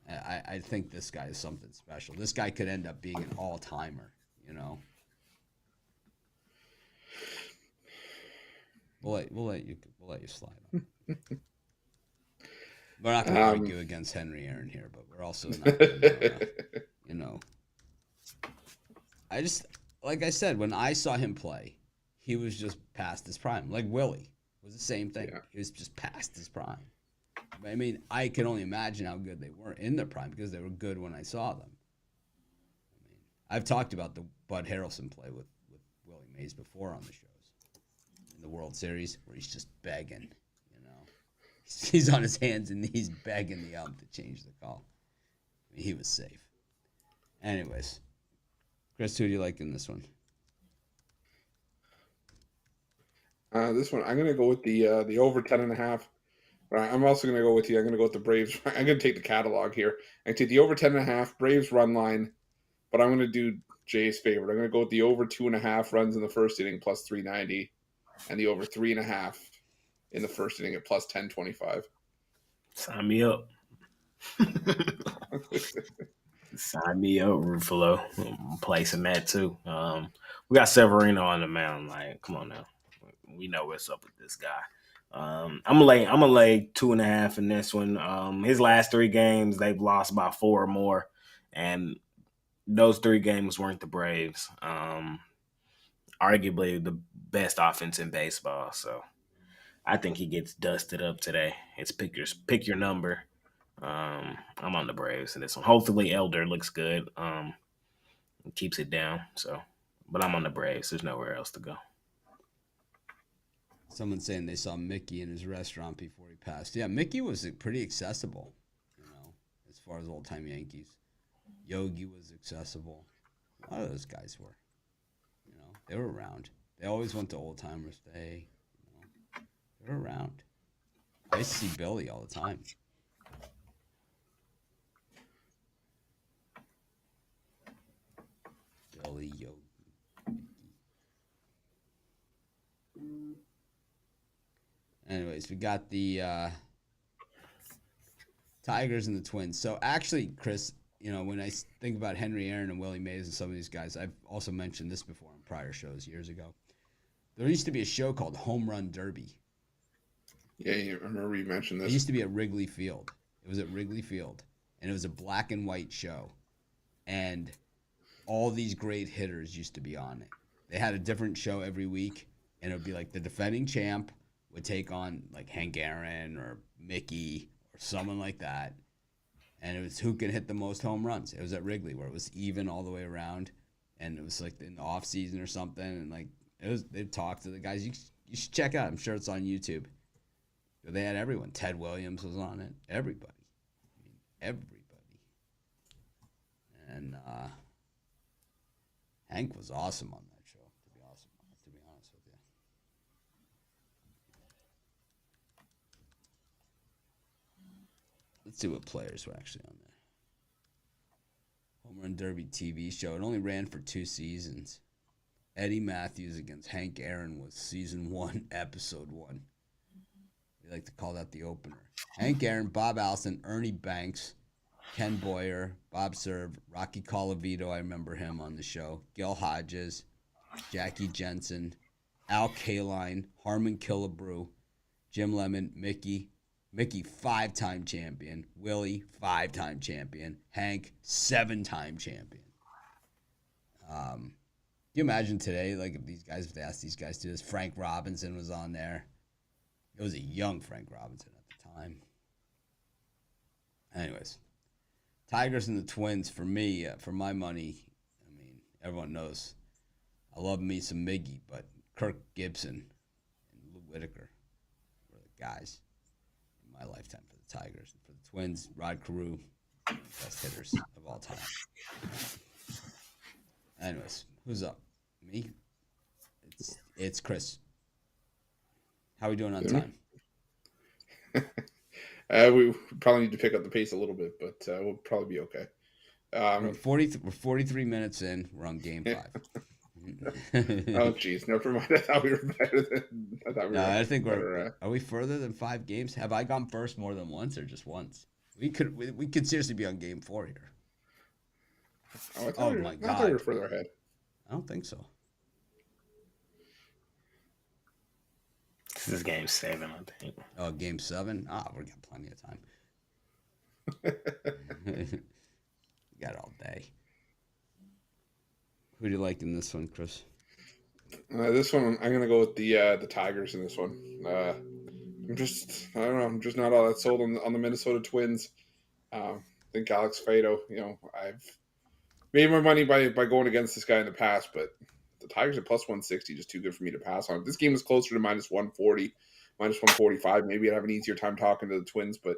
I think this guy is something special. This guy could end up being an all-timer, We'll let you slide on. We're not going to argue against Henry Aaron here, but we're also not going to, like I said, when I saw him play, he was just past his prime. Like Willie was the same thing. Yeah. He was just past his prime. I mean, I can only imagine how good they were in their prime because they were good when I saw them. I mean, I've talked about the Bud Harrelson play with Willie Mays before on the shows. In the World Series, where he's just begging. He's on his hands and knees begging the ump to change the call. I mean, he was safe. Anyways, Chris, who do you like in this one? This one, I'm going to go with the over 10.5. I'm also going to go with you. I'm going to go with the Braves. I'm going to take the catalog here. I take the over 10.5 Braves run line, but I'm going to do Jay's favorite. I'm going to go with the over 2.5 runs in the first inning plus 390, and the over 3.5 in the first inning at plus 1025. Sign me up. Sign me up, Ruffolo. I'm placing that too. We got Severino on the mound. Like, come on now. We know what's up with this guy. I'm gonna lay 2.5 in this one. His last 3 games, they've lost by 4 or more, and those 3 games weren't the Braves. Arguably the best offense in baseball. So I think he gets dusted up today. It's pick your number. I'm on the Braves in this one. Hopefully Elder looks good. Keeps it down. So, but I'm on the Braves. There's nowhere else to go. Someone's saying they saw Mickey in his restaurant before he passed. Yeah, Mickey was pretty accessible, as far as old time Yankees. Yogi was accessible. A lot of those guys were. They were around. They always went to old timers day. They were around. I used to see Billy all the time. Billy, Yogi, Mickey. Anyways, we got the Tigers and the Twins. So actually, Chris, when I think about Henry Aaron and Willie Mays and some of these guys, I've also mentioned this before on prior shows years ago. There used to be a show called Home Run Derby. Yeah, I remember you mentioned this. It used to be at Wrigley Field. It was at Wrigley Field, and it was a black and white show. And all these great hitters used to be on it. They had a different show every week, and it would be like the defending champ would take on like Hank Aaron or Mickey or someone like that. And it was who can hit the most home runs. It was at Wrigley where it was even all the way around. And it was like in the off season or something. And like they'd talk to the guys. You should check it out. I'm sure it's on YouTube. They had everyone. Ted Williams was on it. Everybody. Everybody. And Hank was awesome on that show, to be honest with you. Let's see what players were actually on there. Home Run Derby TV show. It only ran for 2 seasons. Eddie Matthews against Hank Aaron was season 1, episode 1. We like to call that the opener. Hank Aaron, Bob Allison, Ernie Banks, Ken Boyer, Bob Serve, Rocky Colavito, I remember him on the show, Gil Hodges, Jackie Jensen, Al Kaline, Harmon Killebrew, Jim Lemon, Mickey, 5-time champion, Willie, 5-time champion, Hank, 7-time champion. Can you imagine today, like if they asked these guys to do this? Frank Robinson was on there. It was a young Frank Robinson at the time. Anyways, Tigers and the Twins, for me, for my money, everyone knows I love me some Miggy, but Kirk Gibson and Lou Whitaker were the guys in my lifetime for the Tigers. For the Twins, Rod Carew, best hitters of all time. Anyways, who's up? Me? It's Chris. How are we doing on time? We probably need to pick up the pace a little bit, but we'll probably be okay. We're 43 minutes in. We're on game 5. Oh, geez. Never mind. I thought we were better than... I think we're... Are we further than 5 games? Have I gone first more than once or just once? We could seriously be on game 4 here. Oh, my God. I thought we were further ahead. I don't think so. This is game 7, I think. Oh, game 7? We've got plenty of time. We got all day. Who do you like in this one, Chris? This one, I'm going to go with the Tigers in this one. I don't know. I'm just not all that sold on the Minnesota Twins. I think Alex Fado, I've made my money by going against this guy in the past, but the Tigers at plus 160, just too good for me to pass on. If this game was closer to minus 140, minus 145, maybe I'd have an easier time talking to the Twins, but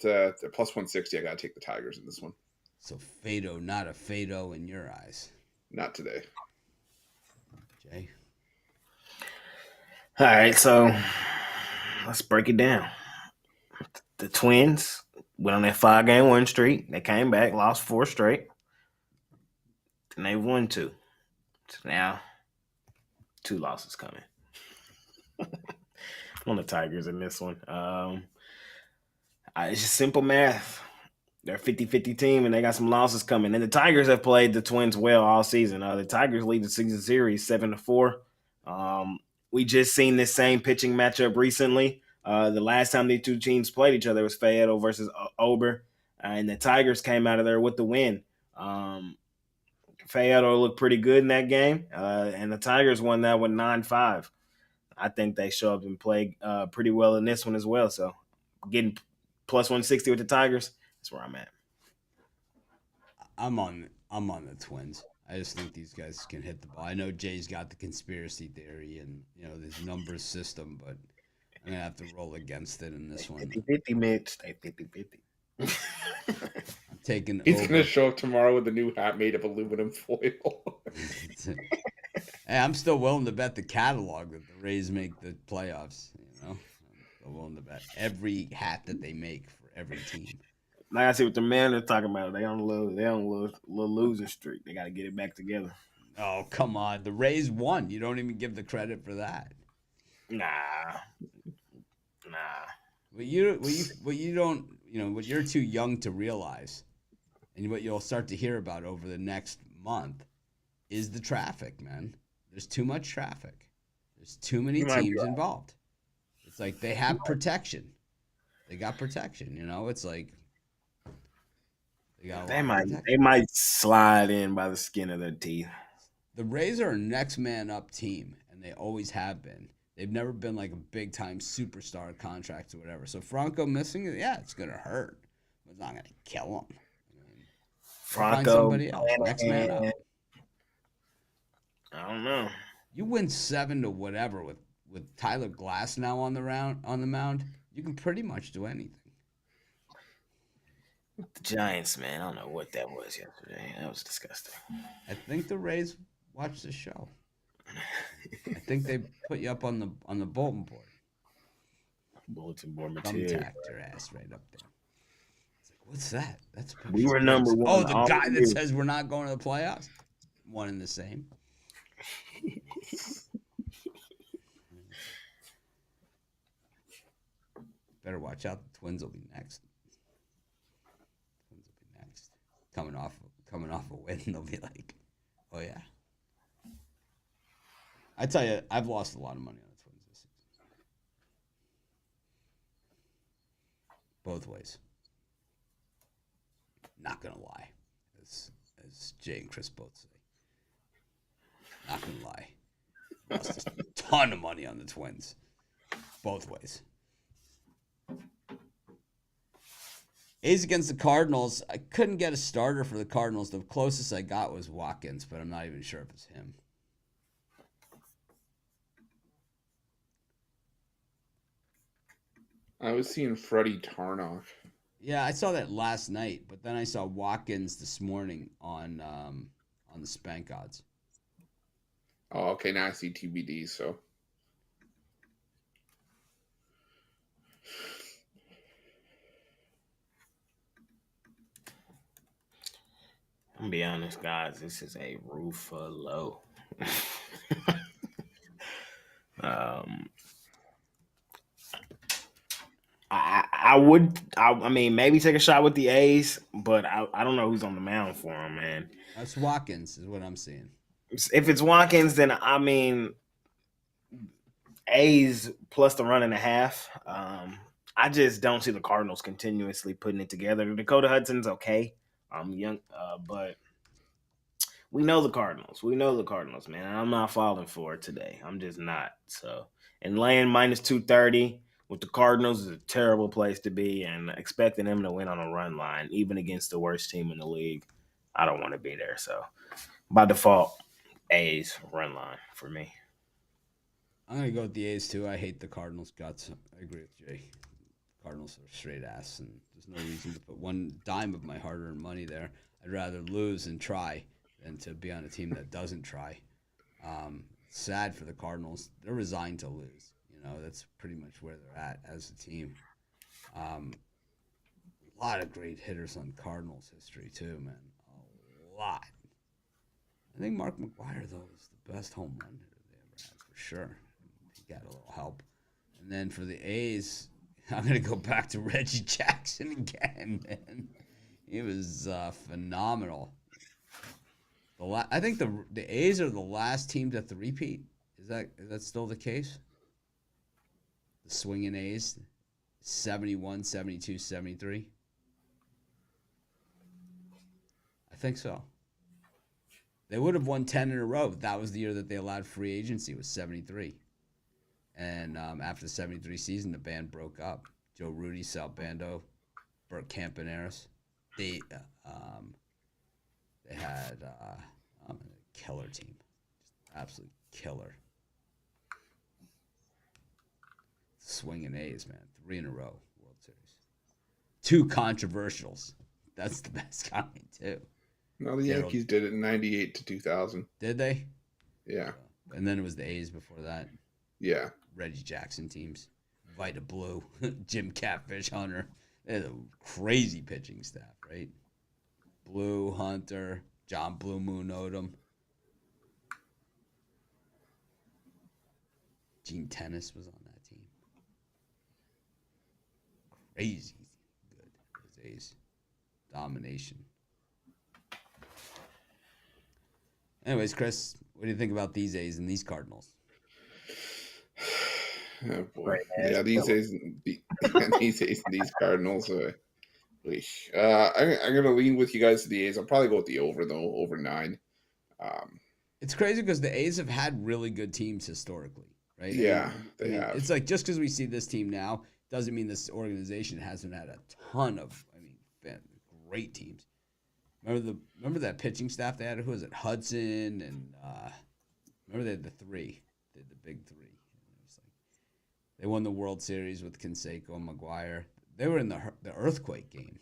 at plus 160, I got to take the Tigers in this one. So Fado, not a Fado in your eyes? Not today. Jay? All right, so let's break it down. The Twins went on that 5-game win streak. They came back, lost 4 straight. Then they won 2. So now, 2 losses coming. I'm on the Tigers in this one. It's just simple math. They're a 50-50 team, and they got some losses coming. And the Tigers have played the Twins well all season. The Tigers lead the season series 7-4. We just seen this same pitching matchup recently. The last time these 2 teams played each other was Fayetteville versus Ober, and the Tigers came out of there with the win. Fayetteville looked pretty good in that game, and the Tigers won that one 9-5. I think they show up and play pretty well in this one as well. So getting plus 160 with the Tigers, that's where I'm at. I'm on the Twins. I just think these guys can hit the ball. I know Jay's got the conspiracy theory and this numbers system, but I'm gonna have to roll against it in this one. 50-50, Mitch. Stay 50-50. I'm taking He's over. gonna show up tomorrow with a new hat made of aluminum foil. Hey, I'm still willing to bet the catalog that the Rays make the playoffs. I'm still willing to bet every hat that they make for every team. Like I see what the man are talking about. They on a little losing streak. They got to get it back together. Oh, come on. The Rays won. You don't even give the credit for that. Nah. What you don't, what you're too young to realize, and what you'll start to hear about over the next month is the traffic, man. There's too much traffic. There's too many teams involved. It's like they have protection. They got protection, It's like they might slide in by the skin of their teeth. The Rays are a next man up team, and they always have been. They've never been like a big time superstar contract or whatever. So Franco missing it, yeah, it's gonna hurt. But it's not gonna kill him. Franco, somebody else, next man up. I don't know. You win 7 to whatever with Tyler Glass now on the mound. You can pretty much do anything. The Giants, man, I don't know what that was yesterday. That was disgusting. I think the Rays watched the show. I think they put you up on the bulletin board. Bulletin board material. Thumbtacked your ass right up there. It's like, what's that? That's we were number one. Oh, the guy that says we're not going to the playoffs. One and the same. Better watch out. The Twins will be next. Coming off a win, they'll be like, "Oh yeah." I tell you, I've lost a lot of money on the Twins this season. Both ways. Not gonna lie, as Jay and Chris both say. Not gonna lie, lost a ton of money on the Twins. Both ways. A's against the Cardinals. I couldn't get a starter for the Cardinals. The closest I got was Watkins, but I'm not even sure if it's him. I was seeing Freddie Tarnoff. Yeah, I saw that last night, but then I saw Watkins this morning on the Spank odds. Oh, okay. Now I see TBD. So. I'm gonna be honest, guys. This is a Ruffolo. I mean, maybe take a shot with the A's, but I don't know who's on the mound for him, man. That's Watkins, is what I'm seeing. If it's Watkins, then I mean, A's plus the 1.5. I just don't see the Cardinals continuously putting it together. Dakota Hudson's okay. Young, but we know the Cardinals. We know the Cardinals, man. I'm not falling for it today. I'm just not. So, and laying minus 230 with the Cardinals is a terrible place to be, and expecting them to win on a run line, even against the worst team in the league, I don't want to be there. So, by default, A's run line for me. I'm going to go with the A's, too. I hate the Cardinals' guts. I agree with Jay. Cardinals are straight ass, and there's no reason to put one dime of my hard-earned money there. I'd rather lose and try than to be on a team that doesn't try. Sad for the Cardinals. They're resigned to lose. That's pretty much where they're at as a team. A lot of great hitters on Cardinals history, too, man. A lot. I think Mark McGwire, though, is the best home run hitter they ever had, for sure. He got a little help. And then for the A's, I'm going to go back to Reggie Jackson again, man. He was phenomenal. I think the A's are the last team to three-peat. Is that still the case? The swinging A's, 71, 72, 73. I think so. They would have won 10 in a row, but that was the year that they allowed free agency, was 73. And after the 73 season, the band broke up. Joe Rudy, Sal Bando, Burt Campaneris. They had a killer team. Just absolute killer. Swinging A's, man. 3 in a row, World Series. 2 controversials. That's the best kind, too. No, the Yankees did it in 98 to 2000. Did they? Yeah. And then it was the A's before that. Yeah. Reggie Jackson teams. Vita Blue, Jim Catfish Hunter. They had a crazy pitching staff, right? Blue, Hunter, John Blue Moon Odom. Gene Tennis was on that team. Crazy good. Those A's. Domination. Anyways, Chris, what do you think about these A's and these Cardinals? Oh boy. Yeah, these A's and these Cardinals. I'm gonna lean with you guys to the A's. I'll probably go with the over though, over 9. It's crazy because the A's have had really good teams historically, right? Yeah, they have. It's like just because we see this team now doesn't mean this organization hasn't had a ton of, great teams. Remember that pitching staff they had? Who was it? Hudson and remember they had the big 3. They won the World Series with Canseco and McGuire. They were in the earthquake game.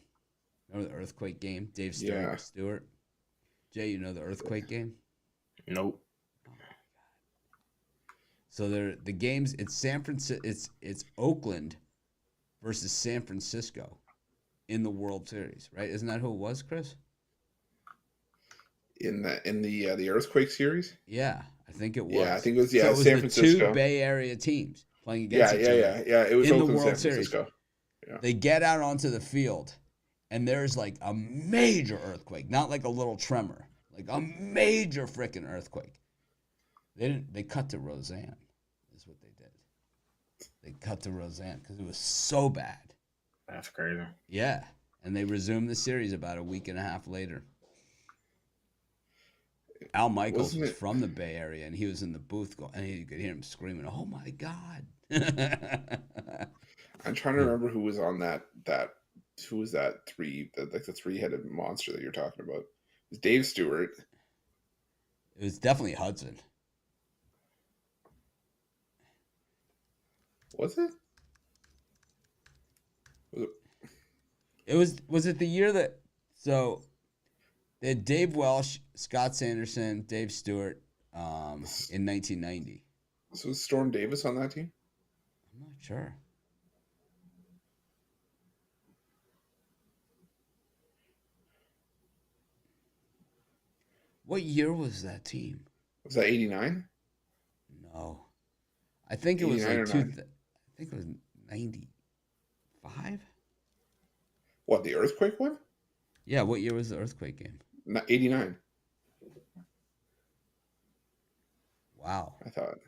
Remember the earthquake game? Dave Stewart. Jay, you know the earthquake game? Nope. Oh my God. So the games. It's San Francisco. It's Oakland versus San Francisco in the World Series, right? Isn't that who it was, Chris? In the earthquake series? Yeah, I think it was. Yeah, I think it was. So it was San the Francisco. 2 Bay Area teams playing against each other. Yeah. It was in Oakland, the World San Series. Francisco. Yeah. They get out onto the field, and there's like a major earthquake, not like a little tremor, like a major freaking earthquake. They cut to Roseanne, is what they did. They cut to Roseanne because it was so bad. That's crazy. Yeah, and they resumed the series about a week and a half later. Al Michaels was from the Bay Area, and he was in the booth, and you could hear him screaming, "Oh my God!" I'm trying to remember who was on that. Who was that 3? Like the 3-headed monster that you're talking about? It was Dave Stewart. It was definitely Hudson. Was it? Was it the year that they had Dave Welsh, Scott Sanderson, Dave Stewart in 1990. So was Storm Davis on that team? I'm not sure. What year was that team? Was that 89? No. I think it was like I think it was 95? What, the earthquake one? Yeah, what year was the earthquake game? 89. Wow. I thought.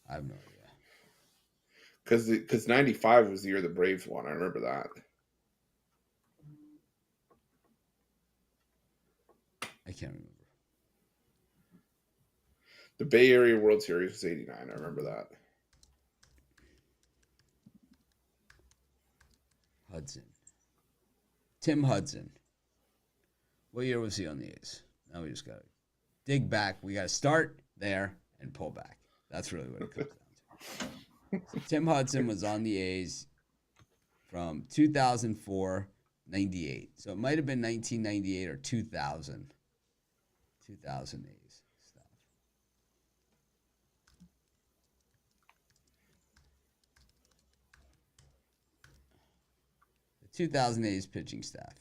I have no idea. Because 95 was the year the Braves won. I remember that. I can't remember. The Bay Area World Series was 89. I remember that. Hudson. Tim Hudson. What year was he on the A's? Now we just got to dig back. We got to start there and pull back. That's really what it comes down to. So Tim Hudson was on the A's from 2004, 98. So it might have been 1998 or 2000. 2000 A's stuff. The 2000 A's pitching staff.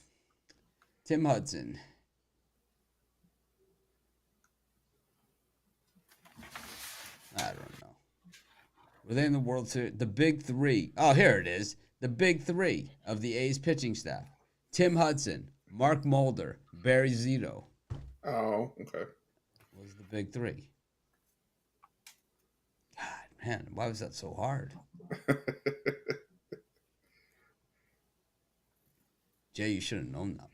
Tim Hudson. I don't know. Were they in the World Series? The big 3. Oh, here it is. The big 3 of the A's pitching staff. Tim Hudson, Mark Mulder, Barry Zito. Oh, okay. Was the big 3. God, man, why was that so hard? Jay, you should have known that.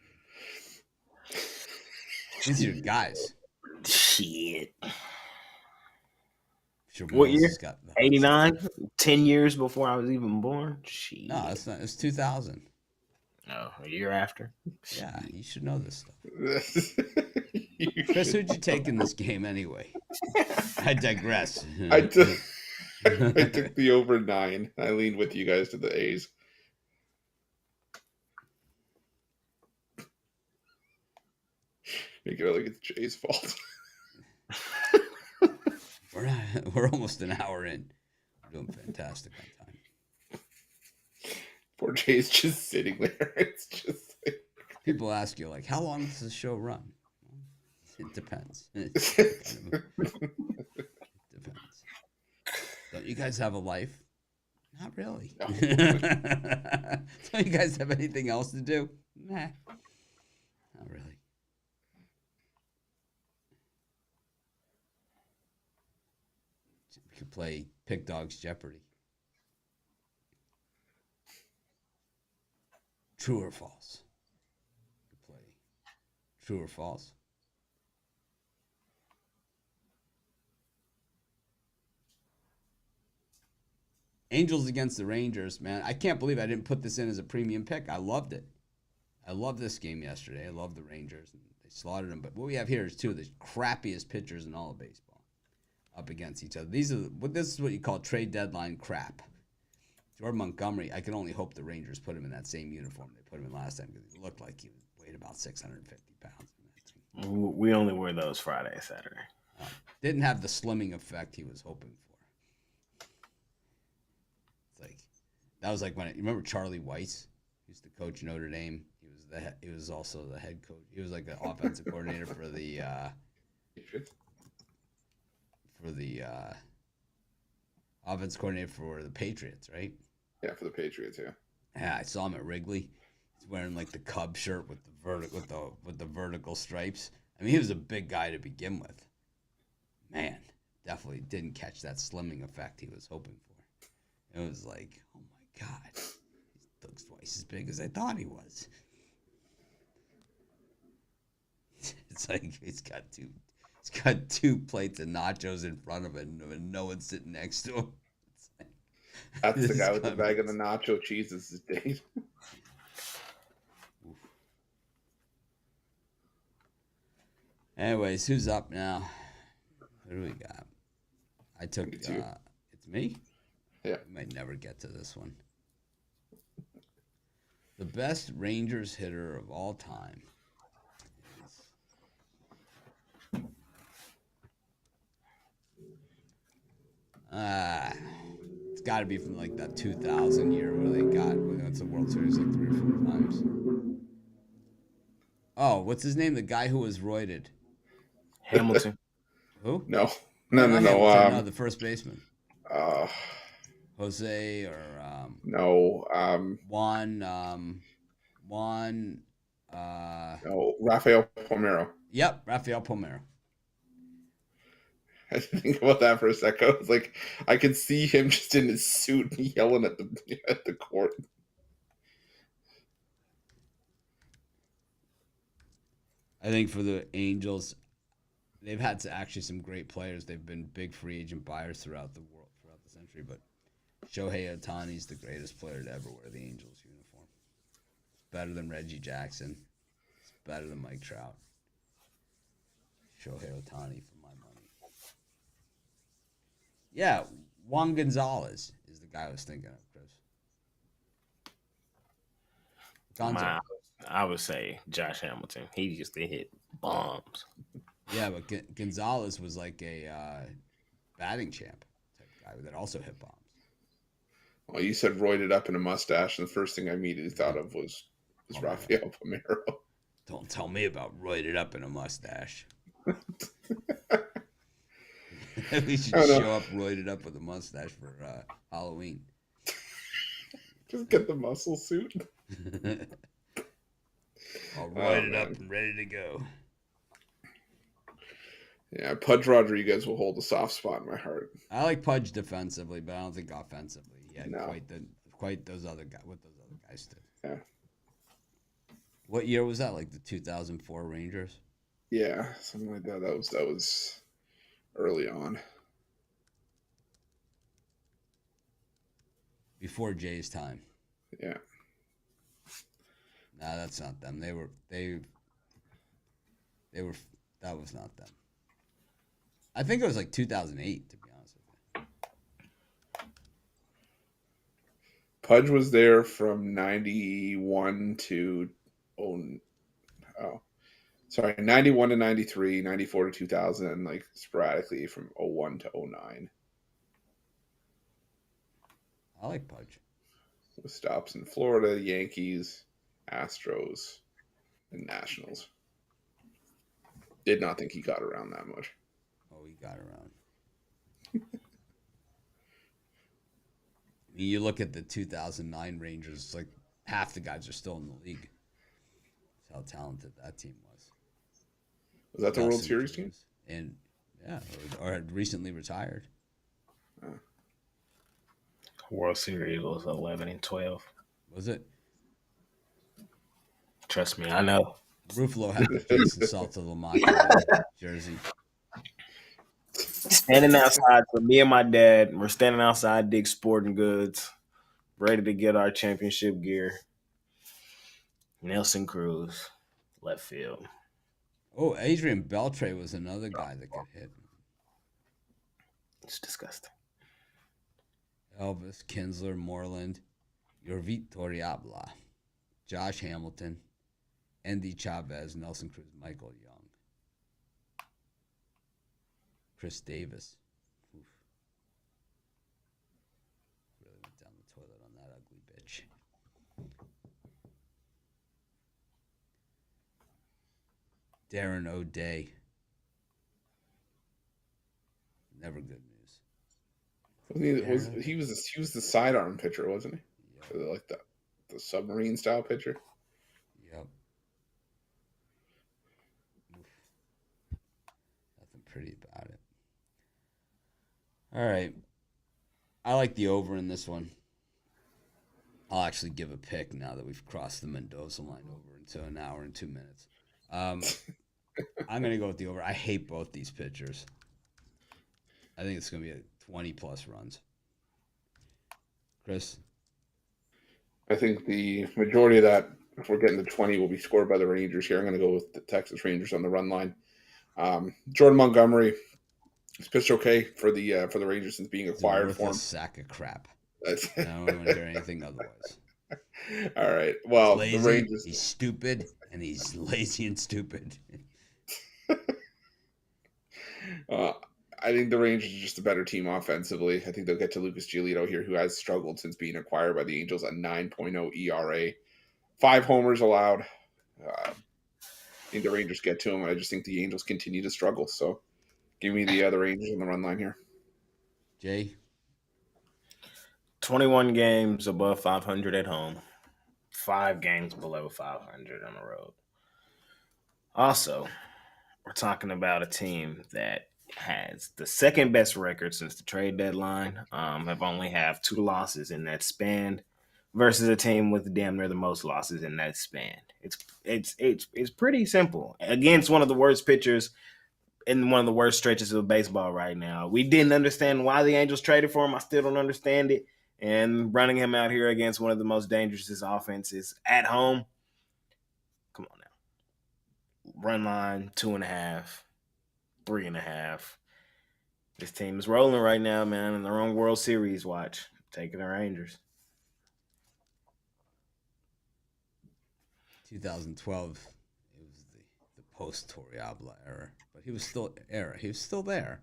These are your guys. Shit. Sure, What Mills year? has got the 89? 10 years before I was even born? Shit. No, that's not. It's 2000. No, a year after. Yeah, you should know this stuff. You Chris, should- who'd you take in this game anyway? I digress. I took the over 9. I leaned with you guys to the A's. Make it like it's Jay's fault. We're almost an hour in. We're doing fantastic on time. Poor Jay's just sitting there. It's just like... People ask you, like, how long does this show run? It depends. It depends. Don't you guys have a life? Not really. No. Don't you guys have anything else to do? Nah. Not really. We could play Pick Dogs Jeopardy. True or false? We could play True or false. Angels against the Rangers, man. I can't believe I didn't put this in as a premium pick. I loved it. I loved this game yesterday. I love the Rangers. They slaughtered them. But what we have here is two of the crappiest pitchers in all of baseball up against each other. This is what you call trade deadline crap. Jordan Montgomery, I can only hope the Rangers put him in that same uniform they put him in last time because he looked like he weighed about 650 pounds. We only wear those Friday, Saturday. Didn't have the slimming effect he was hoping for. That was like when you remember Charlie Weiss used to coach Notre Dame. He was also the head coach. He was like the offensive coordinator for the offensive coordinator for the Patriots, right? Yeah, for the Patriots, yeah. Yeah, I saw him at Wrigley. He's wearing like the Cub shirt with the vertical stripes. I mean, he was a big guy to begin with. Man, definitely didn't catch that slimming effect he was hoping for. It was like, oh my God, he looks twice as big as I thought he was. It's like he's got two plates of nachos in front of him and no one's sitting next to him. Like, that's the guy with the bag of the nacho cheeses is Dave. Anyways, who's up now? What do we got? I took It's you. It's me? Yeah. I might never get to this one. The best Rangers hitter of all time it's got to be from like that 2000 year where they went to the World Series like 3 or 4 times. Oh, what's his name? The guy who was roided. Hamilton. Who? No, Not Hamilton, no. the first baseman. Jose or No. Juan. No. Rafael Palmeiro. Yep, Rafael Palmeiro. I had to think about that for a second. I was like, I could see him just in his suit yelling at the court. I think for the Angels, they've had actually some great players. They've been big free agent buyers throughout the world, throughout the century. But Shohei Ohtani's the greatest player to ever wear the Angels uniform. It's better than Reggie Jackson. It's better than Mike Trout. Shohei Ohtani for my money. Yeah, Juan Gonzalez is the guy I was thinking of, Chris. Gonzo. I would say Josh Hamilton. He used to hit bombs. Yeah, but Gonzalez was like a batting champ type guy that also hit bombs. Well, you said roided up in a mustache, and the first thing I immediately thought of was Rafael Palmeiro. Don't tell me about roided up in a mustache. We should show up roided up with a mustache for Halloween. Just get the muscle suit. All roided up and ready to go. Yeah, Pudge Rodriguez will hold a soft spot in my heart. I like Pudge defensively, but I don't think offensively he had No. quite those other guys did. Yeah. What year was that? Like the 2004 Rangers? Yeah, something like that. That was early on. Before Jay's time. Yeah. Nah, that's not them. They were that was not them. I think it was like 2008 to be honest with Pudge was there from 91 to oh, oh sorry, 91 to 93, 94 to 2000, and like sporadically from 01 to 09 you. I like Pudge. with stops in Florida, Yankees, Astros, and Nationals. Did not think he got around that much. Oh, he got around. You look at the 2009 Rangers, like half the guys are still in the league. That's how talented that team was. Was that the World Nelson Series team? Cruz. And yeah, or had recently retired. World Series was 11 and 12. Was it? Trust me, I know. Ruffolo had the Jason Saltalamacchio jersey. Standing outside, so me and my dad, we're standing outside Dick's Sporting Goods, ready to get our championship gear. Nelson Cruz, left field. Oh, Adrian Beltre was another guy that could hit. It's disgusting. Elvis, Kinsler, Moreland, Yorvit Torrealba, Josh Hamilton, Andy Chavez, Nelson Cruz, Michael Young, Chris Davis. Oof. Really went down the toilet on that ugly bitch. Darren O'Day. Never good news. He was the sidearm pitcher, wasn't he? Yep. Like the submarine style pitcher. Yep. Oof. Nothing pretty about it. All right. I like the over in this one. I'll actually give a pick now that we've crossed the Mendoza line over into an hour and 2 minutes. I'm going to go with the over. I hate both these pitchers. I think it's going to be 20 plus runs. Chris? I think the majority of that, if we're getting to 20, will be scored by the Rangers here. I'm going to go with the Texas Rangers on the run line. Jordan Montgomery has pitched okay for the Rangers since being acquired for him. Sack of crap. I don't want to hear anything otherwise. All right. Well, he's lazy, the Rangers. He's stupid, and he's lazy and stupid. I think the Rangers are just a better team offensively. I think they'll get to Lucas Giolito here, who has struggled since being acquired by the Angels at 9.0 ERA. 5 homers allowed. I think the Rangers get to him. I just think the Angels continue to struggle. So give me the other Rangers on the run line here. Jay? 21 games above 500 at home. 5 games below 500 on the road. Also, we're talking about a team that has the second best record since the trade deadline. Have only have 2 losses in that span, versus a team with damn near the most losses in that span. It's pretty simple against one of the worst pitchers in one of the worst stretches of baseball right now. We didn't understand why the Angels traded for him. I still don't understand it. And running him out here against one of the most dangerous offenses at home. Come on now. Run line 2.5, 3.5. This team is rolling right now, man. In their own World Series watch. Taking the Rangers. 2012, it was the post Torrealba era, but he was still there,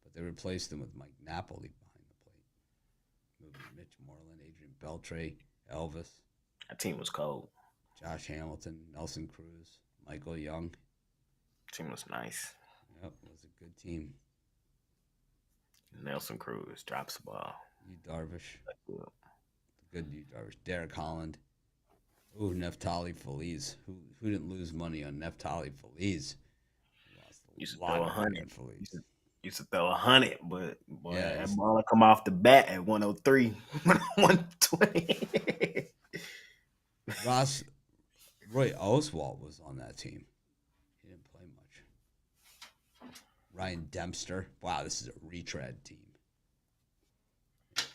but they replaced him with Mike Napoli behind the plate, moving Mitch Moreland, Adrian Beltre, Elvis. That team was cold. Josh Hamilton, Nelson Cruz, Michael Young. Team was nice. Yep, it was a good team. Nelson Cruz drops the ball. Yu Darvish. Good Yu Darvish. Derek Holland. Ooh, Neftali Feliz. Who didn't lose money on Neftali Feliz? Used to throw 100. Feliz. Used to throw 100, but boy, yes. That ball come off the bat at 103, 120. Roy Oswalt was on that team. He didn't play much. Ryan Dempster. Wow, this is a retread team.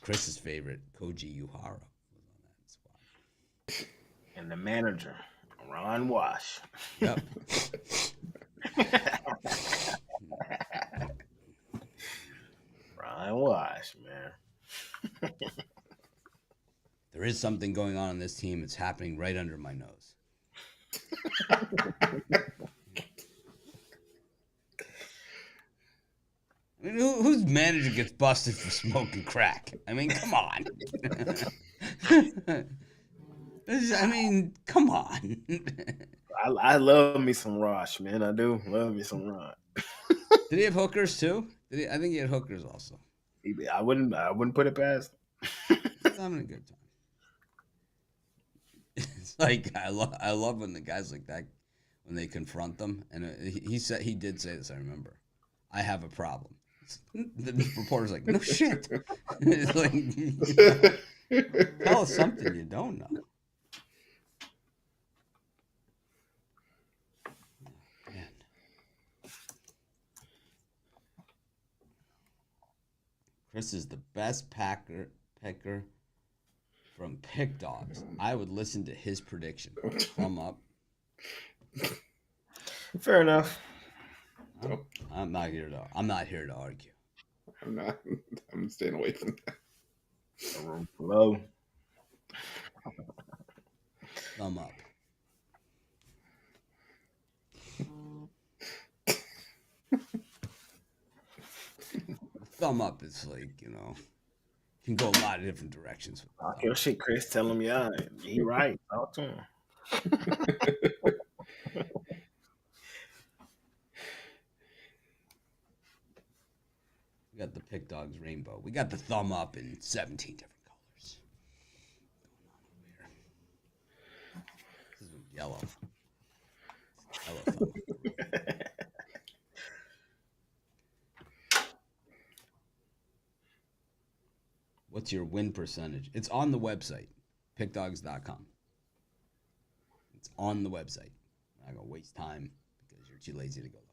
Chris's favorite, Koji Uehara, was on that squad. And the manager, Ron Wash. Yep. Ron Wash, man. There is something going on in this team. It's happening right under my nose. I mean, whose manager gets busted for smoking crack? I mean, come on. I mean, come on. I love me some Rosh, man. I do love me some Ron. Did he have hookers too? I think he had hookers also. I wouldn't put it past him. He's having a good time. It's like I love when the guys like that, when they confront them, and he did say this. I remember, I have a problem. The reporter's like, no shit. It's like, tell us something you don't know. Man. Chris is the best picker from Pick Dogs. I would listen to his prediction. Thumb up. Fair enough. I'm not here to argue. I'm not. I'm staying away from that. Hello. Thumb up. Thumb up is like, can go a lot of different directions. Talk your shit, Chris. Tell him, yeah, he right. Talk to him. We got the Pick Dogs rainbow. We got the thumb up in 17 different colors. This is yellow. Yellow thumb up. What's your win percentage? It's on the website, pickdogs.com. It's on the website. I'm not going to waste time because you're too lazy to go look.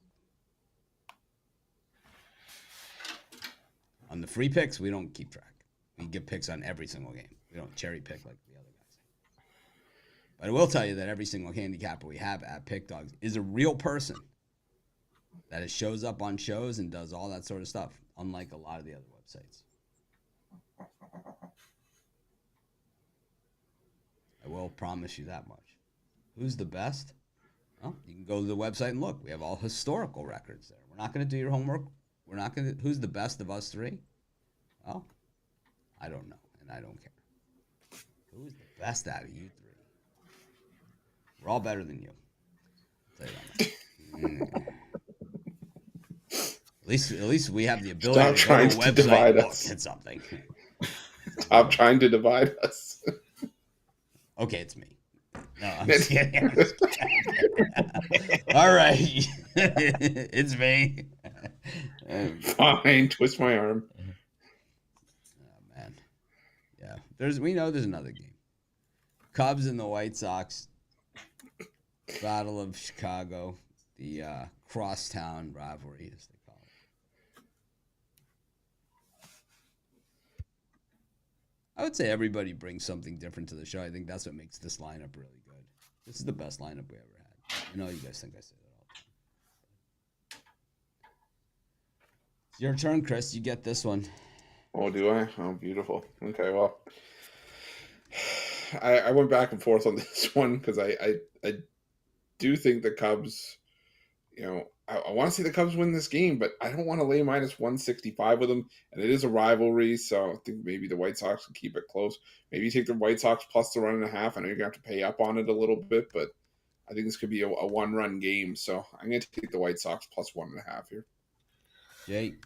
On the free picks, we don't keep track. We give picks on every single game. We don't cherry pick like the other guys. But I will tell you that every single handicapper we have at Pick Dogs is a real person that shows up on shows and does all that sort of stuff, unlike a lot of the other websites. I will promise you that much. Who's the best? Well, you can go to the website and look. We have all historical records there. We're not going to do your homework. We're not going to. Who's the best of us three? Well, I don't know, and I don't care. Who's the best out of you three? We're all better than you. I'll tell you that. At least we have the ability to go to a website and look at something. Stop trying to divide us. Okay, it's me. No, I'm just kidding. All right. It's me. Fine, twist my arm. Oh, man. Yeah. We know there's another game. Cubs and the White Sox. Battle of Chicago. The crosstown rivalry, as they call it. I would say everybody brings something different to the show. I think that's what makes this lineup really good. This is the best lineup we ever had. I know you guys think I say that all the time. It's your turn, Chris. You get this one. Oh, do I? Oh, beautiful. Okay, well, I went back and forth on this one because I do think the Cubs, I want to see the Cubs win this game, but I don't want to lay minus 165 with them. And it is a rivalry, so I think maybe the White Sox can keep it close. Maybe you take the White Sox plus the 1.5. I know you're going to have to pay up on it a little bit, but I think this could be a one-run game. So I'm going to take the White Sox plus 1.5 here. Jake?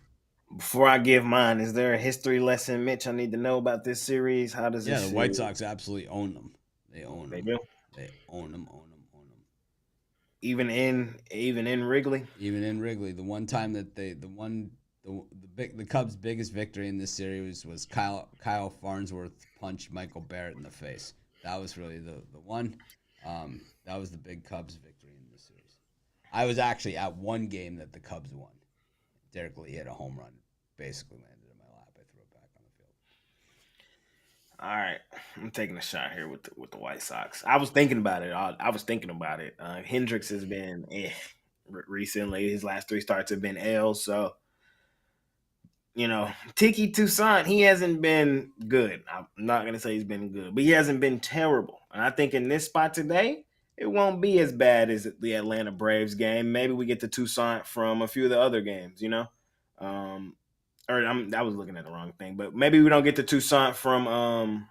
Before I give mine, is there a history lesson, Mitch, I need to know about this series? How does this the White Sox absolutely own them. They own them. They do? They own them. Even in Wrigley? Even in Wrigley. The one time that the Cubs' biggest victory in this series was Kyle Farnsworth punched Michael Barrett in the face. That was really the one. That was the big Cubs victory in this series. I was actually at one game that the Cubs won. Derek Lee hit a home run, basically landed in my lap. I threw it back on the field. All right, I'm taking a shot here with the White Sox. I was thinking about it. I was thinking about it. Hendricks has been recently. His last 3 starts have been L. So Tiki Toussaint, he hasn't been good. I'm not gonna say he's been good, but he hasn't been terrible. And I think in this spot today, it won't be as bad as the Atlanta Braves game. Maybe we get the Toussaint from a few of the other games. I was looking at the wrong thing, but maybe we don't get the Toussaint from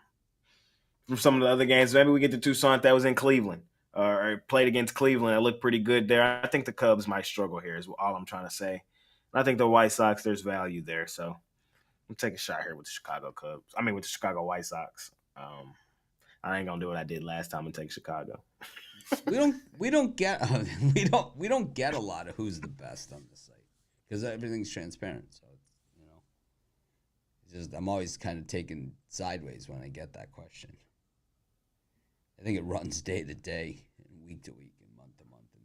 some of the other games. Maybe we get the Toussaint that was in Cleveland or played against Cleveland. It looked pretty good there. I think the Cubs might struggle here is all I'm trying to say. I think the White Sox, there's value there. So I'm taking a shot here with the Chicago Cubs. I mean, with the Chicago White Sox. I ain't gonna do what I did last time and take Chicago. We don't get a lot of who's the best on the site because everything's transparent. So it's just I'm always kind of taken sideways when I get that question. I think it runs day to day, and week to week, and month to month, and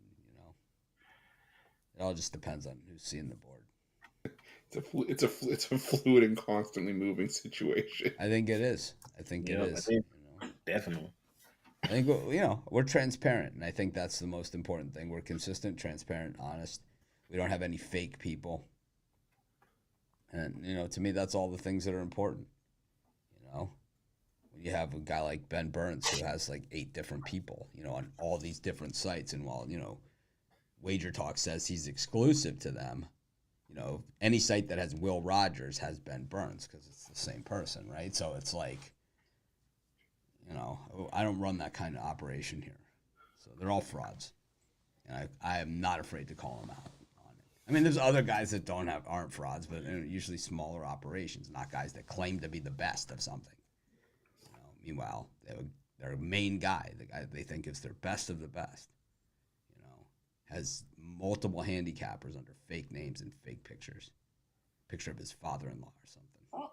it all just depends on who's seeing the board. It's a fluid and constantly moving situation. I think it is. I think it is. Definitely. I think we're transparent, and I think that's the most important thing. We're consistent, transparent, honest. We don't have any fake people, and to me, that's all the things that are important. When you have a guy like Ben Burns who has like 8 different people, on all these different sites, and while Wager Talk says he's exclusive to them, any site that has Will Rogers has Ben Burns because it's the same person, right? So it's like, I don't run that kind of operation here. So they're all frauds. And I am not afraid to call them out on it. I mean, there's other guys that aren't frauds, but usually smaller operations, not guys that claim to be the best of something. Meanwhile, their main guy, the guy that they think is their best of the best, has multiple handicappers under fake names and fake pictures. Picture of his father-in-law or something. All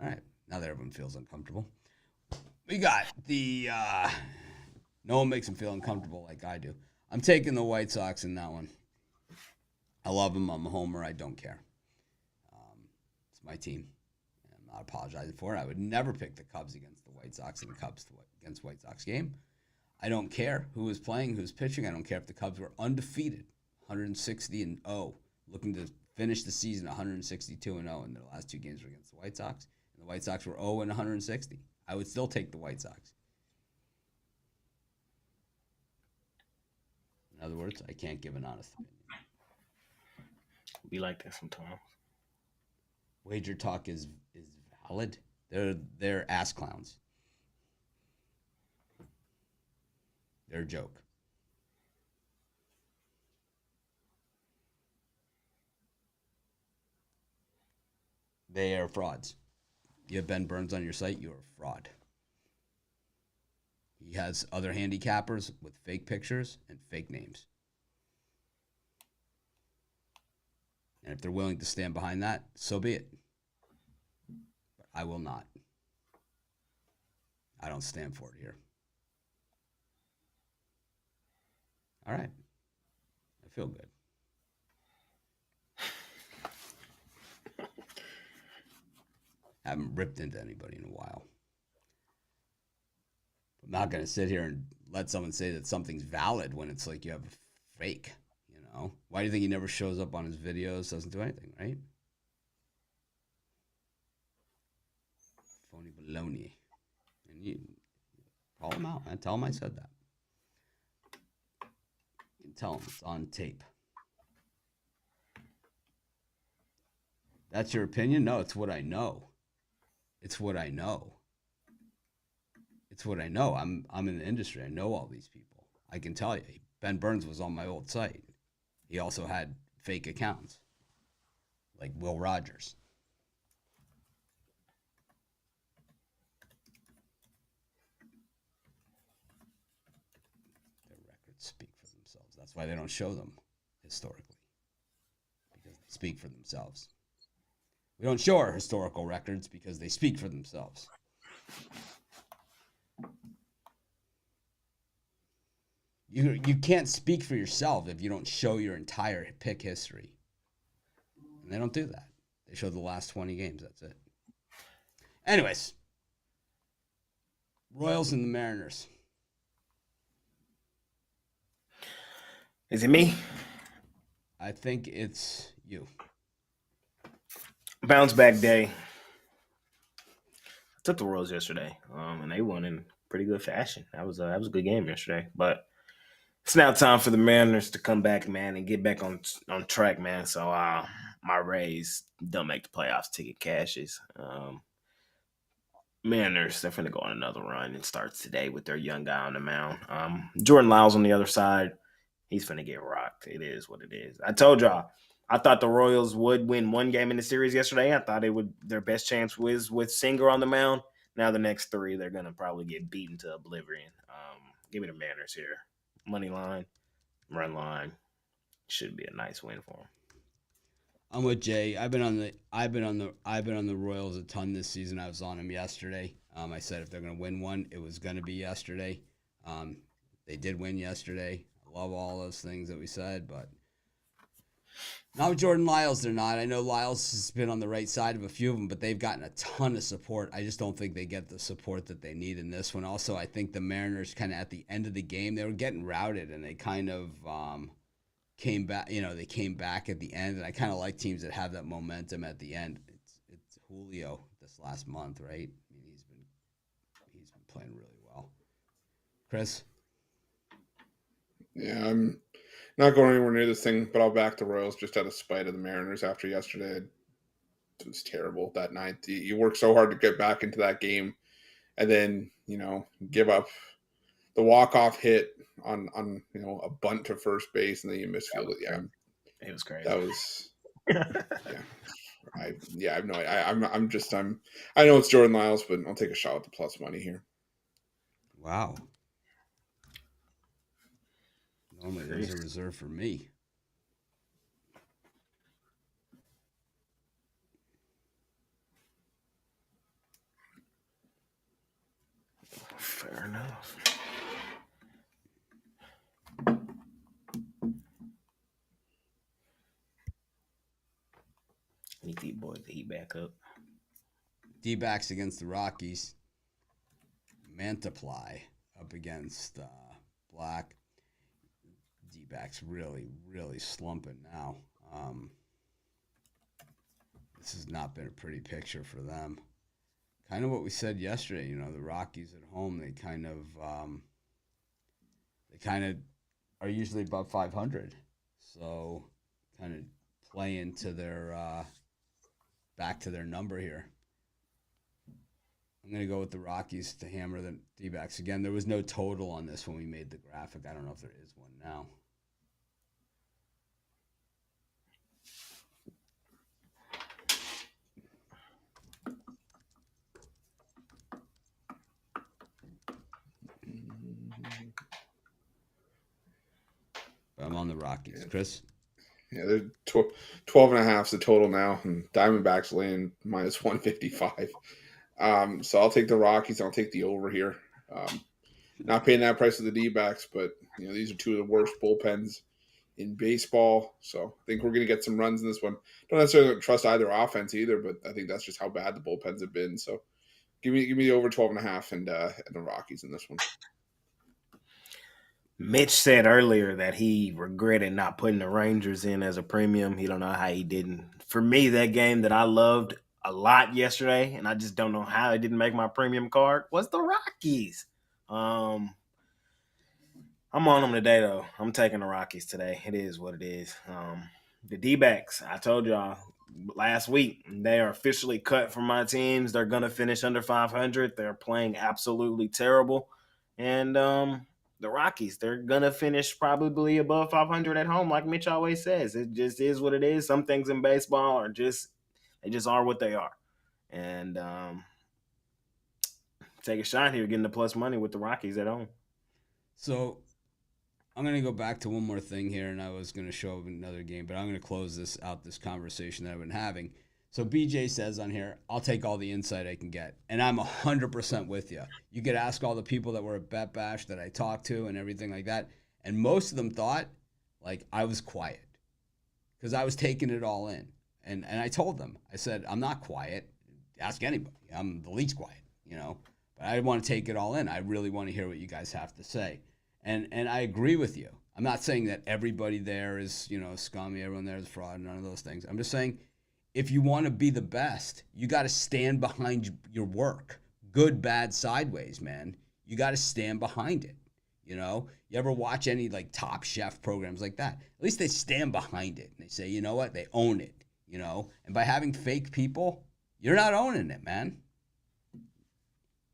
right. Now that everyone feels uncomfortable. We got the no one makes them feel uncomfortable like I do. I'm taking the White Sox in that one. I love them. I'm a homer. I don't care. It's my team. I'm not apologizing for it. I would never pick the Cubs against the White Sox in the Cubs against White Sox game. I don't care who is playing, who's pitching. I don't care if the Cubs were undefeated, 160-0, looking to finish the season 162-0, and their last 2 games were against the White Sox. And the White Sox were 0-160. I would still take the White Sox. In other words, I can't give an honest opinion. We like that sometimes. Wager Talk is valid. They're ass clowns. They're a joke. They are frauds. You have Ben Burns on your site, you're a fraud. He has other handicappers with fake pictures and fake names. And if they're willing to stand behind that, so be it. But I will not. I don't stand for it here. All right. I feel good. Haven't ripped into anybody in a while. I'm not going to sit here and let someone say that something's valid when it's like you have a fake, Why do you think he never shows up on his videos, doesn't do anything, right? Phony baloney. And you call him out, man. Tell him I said that. You can tell him it's on tape. That's your opinion? No, it's what I know. It's what I know. It's what I know. I'm in the industry. I know all these people. I can tell you. Ben Burns was on my old site. He also had fake accounts, like Will Rogers. Their records speak for themselves. That's why they don't show them historically, because they speak for themselves. We don't show our historical records because they speak for themselves. You can't speak for yourself if you don't show your entire pick history. And they don't do that. They show the last 20 games. That's it. Anyways, Royals and the Mariners. Is it me? I think it's you. Bounce back day. I took the Royals yesterday, and they won in pretty good fashion. That was a good game yesterday. But it's now time for the Mariners to come back, man, and get back on track, man. So my Rays don't make the playoffs. Ticket cashes. Mariners, they're finna go on another run. It starts today with their young guy on the mound. Jordan Lyles on the other side. He's finna get rocked. It is what it is. I told y'all, I thought the Royals would win one game in the series yesterday. I thought their best chance was with Singer on the mound. Now the next three, they're gonna probably get beaten to oblivion. Give me the Mariners here. Money line, run line. Should be a nice win for them. I'm with Jay. I've been on the Royals a ton this season. I was on them yesterday. I said if they're gonna win one, it was gonna be yesterday. They did win yesterday. I love all those things that we said, but not with Jordan Lyles. They're not. I know Lyles has been on the right side of a few of them, but they've gotten a ton of support. I just don't think they get the support that they need in this one. Also, I think the Mariners kind of at the end of the game, they were getting routed, and they kind of came back. They came back at the end, and I kind of like teams that have that momentum at the end. It's Julio this last month, right? I mean, he's been playing really well. Chris? Yeah, I'm not going anywhere near this thing, but I'll back the Royals just out of spite of the Mariners after yesterday. It was terrible that night. You worked so hard to get back into that game, and then give up the walk-off hit on a bunt to first base, and then you misfield it. Yeah, it was crazy. That was I have no idea. I know it's Jordan Lyles, but I'll take a shot at the plus money here. Wow. Normally those are reserved for me. Fair enough. Need these boys to heat back up. D-backs against the Rockies. Mantiply up against Black. D-backs really, really slumping now. This has not been a pretty picture for them. Kind of what we said yesterday, the Rockies at home, they kind of are usually above 500. So kind of play into their back to their number here. I'm going to go with the Rockies to hammer the D-backs. Again, there was no total on this when we made the graphic. I don't know if there is one now. But I'm on the Rockies. Chris? Yeah, they're 12.5 is the total now, and Diamondbacks laying minus 155. So I'll take the Rockies. I'll take the over here. Not paying that price of the D-backs, but these are two of the worst bullpens in baseball. So I think we're going to get some runs in this one. Don't necessarily trust either offense either, but I think that's just how bad the bullpens have been. So give me the over 12.5 and the Rockies in this one. Mitch said earlier that he regretted not putting the Rangers in as a premium. He don't know how he didn't. For me, that game that I loved a lot yesterday, and I just don't know how it didn't make my premium card, was the Rockies. I'm on them today, though. I'm taking the Rockies today. It is what it is. The D-backs, I told y'all last week, they are officially cut from my teams. They're going to finish under 500. They're playing absolutely terrible. And the Rockies, they're going to finish probably above 500 at home, like Mitch always says. It just is what it is. Some things in baseball are just are what they are. And take a shot here, getting the plus money with the Rockies at home. So I'm going to go back to one more thing here, and I was going to show another game, but I'm going to close this conversation that I've been having. So BJ says on here, I'll take all the insight I can get. And I'm 100% with you. You could ask all the people that were at Bet Bash that I talked to and everything like that. And most of them thought like I was quiet because I was taking it all in. And I told them, I said, I'm not quiet. Ask anybody. I'm the least quiet, But I want to take it all in. I really want to hear what you guys have to say. And I agree with you. I'm not saying that everybody there is, scummy, everyone there is fraud, none of those things. I'm just saying if you want to be the best, you got to stand behind your work. Good, bad, sideways, man. You got to stand behind it. You ever watch any like Top Chef programs like that? At least they stand behind it. And they say, you know what? They own it. And by having fake people, you're not owning it, man.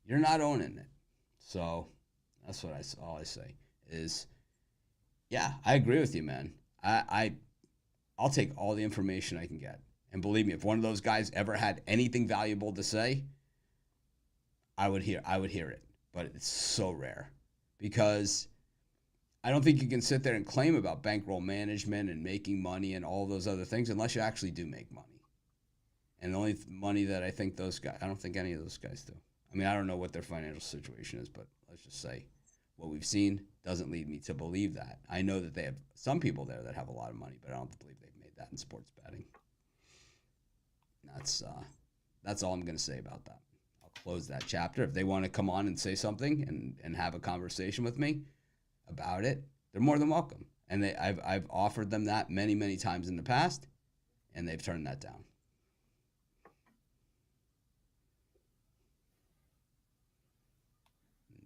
You're not owning it. So that's what all I say is, yeah, I agree with you, man. I'll take all the information I can get. And believe me, if one of those guys ever had anything valuable to say, I would hear it. But it's so rare because I don't think you can sit there and claim about bankroll management and making money and all those other things unless you actually do make money. And the only money that I think those guys, I don't think any of those guys do. I mean, I don't know what their financial situation is, but let's just say what we've seen doesn't lead me to believe that. I know that they have some people there that have a lot of money, but I don't believe they've made that in sports betting. That's all I'm going to say about that. I'll close that chapter. If they want to come on and say something and have a conversation with me about it, they're more than welcome. And I've offered them that many, many times in the past, and they've turned that down.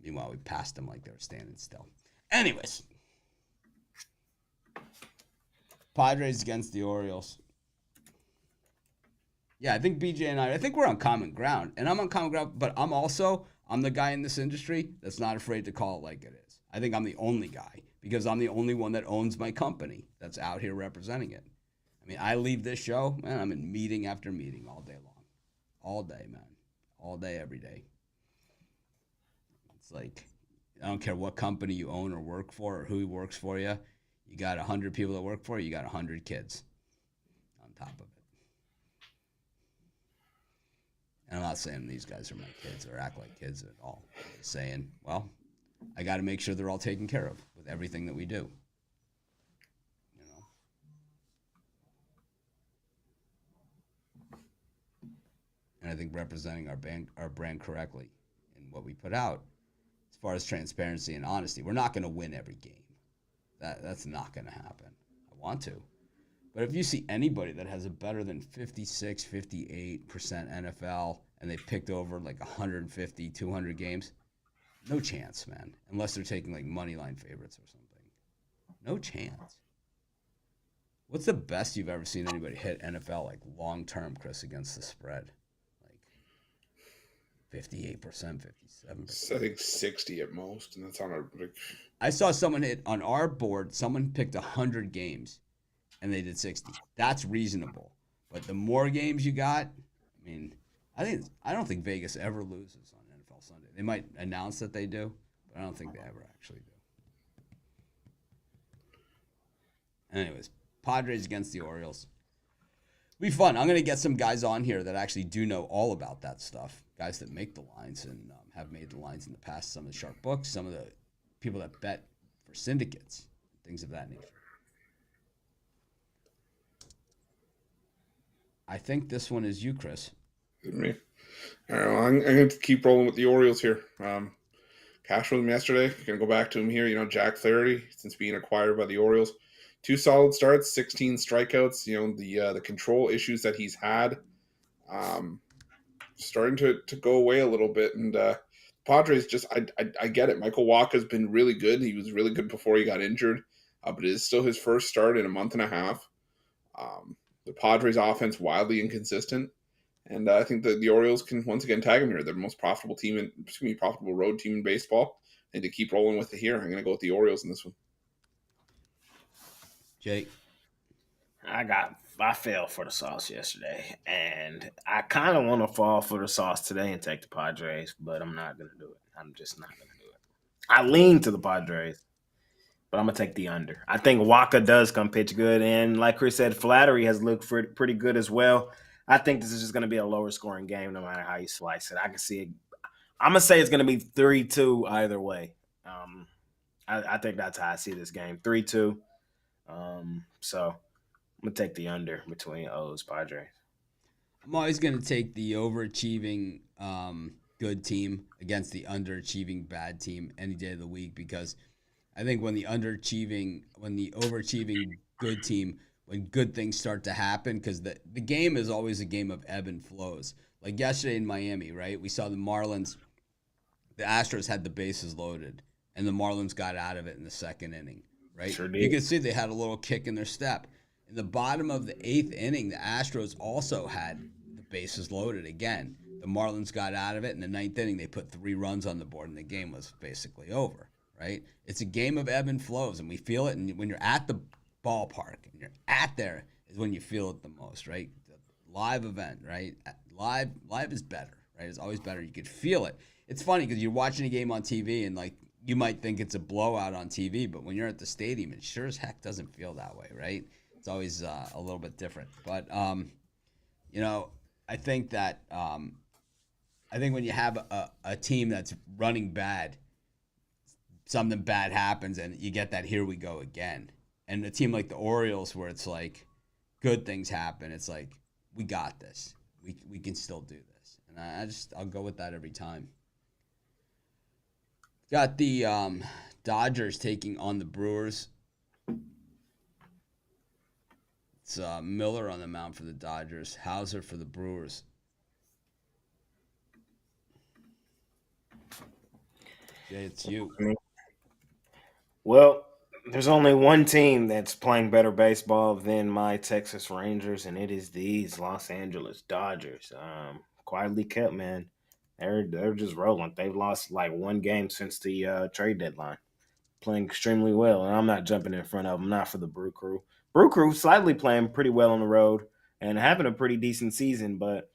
Meanwhile, we passed them like they were standing still. Anyways, Padres against the Orioles. Yeah, I think BJ and I think we're on common ground. And I'm on common ground, but I'm the guy in this industry that's not afraid to call it like it is. I think I'm the only guy because I'm the only one that owns my company that's out here representing it. I mean, I leave this show, man, I'm in meeting after meeting all day long. All day, man. All day, every day. It's like, I don't care what company you own or work for or who works for you. You got 100 people that work for you, you got 100 kids on top of it. And I'm not saying these guys are my kids or act like kids at all. I'm just saying, well, I got to make sure they're all taken care of with everything that we do. And I think representing our brand correctly in what we put out, as far as transparency and honesty, we're not going to win every game. That's not going to happen. I want to. But if you see anybody that has a better than 56, 58% NFL and they picked over like 150, 200 games, no chance, man. Unless they're taking like money line favorites or something. No chance. What's the best you've ever seen anybody hit NFL like long term, Chris, against the spread? Like 58%, 57%. I think 60 at most, and that's on our. I saw someone hit on our board. Someone picked 100 games. And they did 60. That's reasonable. But the more games you got, I mean, I don't think Vegas ever loses on NFL Sunday. They might announce that they do, but I don't think they ever actually do. Anyways, Padres against the Orioles. It'll be fun. I'm going to get some guys on here that actually do know all about that stuff. Guys that make the lines and have made the lines in the past. Some of the sharp books, some of the people that bet for syndicates, things of that nature. I think this one is you, Chris. Me. All right, well, I'm going to keep rolling with the Orioles here. Cash with him yesterday. Going to go back to him here. Jack Flaherty, since being acquired by the Orioles, 2 solid starts, 16 strikeouts. The control issues that he's had, starting to go away a little bit. And Padres just, I get it. Michael Wacha's been really good. He was really good before he got injured, but it is still his first start in a month and a half. The Padres offense wildly inconsistent, and I think that the Orioles can once again tag them here. They're the most profitable profitable road team in baseball, and to keep rolling with it here, I'm going to go with the Orioles in this one. Jake, I fell for the sauce yesterday, and I kind of want to fall for the sauce today and take the Padres, but I'm not going to do it. I'm just not going to do it. I lean to the Padres, but I'm going to take the under. I think Wacha does come pitch good. And like Chris said, Flattery has looked pretty good as well. I think this is just going to be a lower scoring game no matter how you slice it. I can see it. I'm going to say it's going to be 3-2 either way. I think that's how I see this game. 3-2. So I'm gonna take the under between O's Padres. I'm always going to take the overachieving good team against the underachieving bad team any day of the week because I think when the overachieving good team, when good things start to happen, because the game is always a game of ebb and flows. Like yesterday in Miami, right? We saw the Astros had the bases loaded, and the Marlins got out of it in the second inning, right? Sure You did. could see they had a little kick in their step. In the bottom of the eighth inning, the Astros also had the bases loaded again. The Marlins got out of it. In the ninth inning, they put 3 runs on the board, and the game was basically over, right? It's a game of ebb and flows, and we feel it. And when you're at the ballpark and you're at there, is when you feel it the most, right? The live event, right? Live is better, right? It's always better. You could feel it. It's funny because you're watching a game on TV and like you might think it's a blowout on TV, but when you're at the stadium, it sure as heck doesn't feel that way, right? It's always a little bit different. But you know, I think that I think when you have a team that's running bad, something bad happens and you get that here we go again. And a team like the Orioles, where it's like good things happen, it's like we got this. We can still do this, and I'll go with that every time. Got the Dodgers taking on the Brewers. It's Miller on the mound for the Dodgers, Hauser for the Brewers. Jay, it's you. Well, there's only one team that's playing better baseball than my Texas Rangers, and it is these Los Angeles Dodgers. Quietly kept, man. They're just rolling. They've lost like one game since the trade deadline. Playing extremely well, and I'm not jumping in front of them. Not for the Brew Crew. Brew Crew slightly playing pretty well on the road and having a pretty decent season, but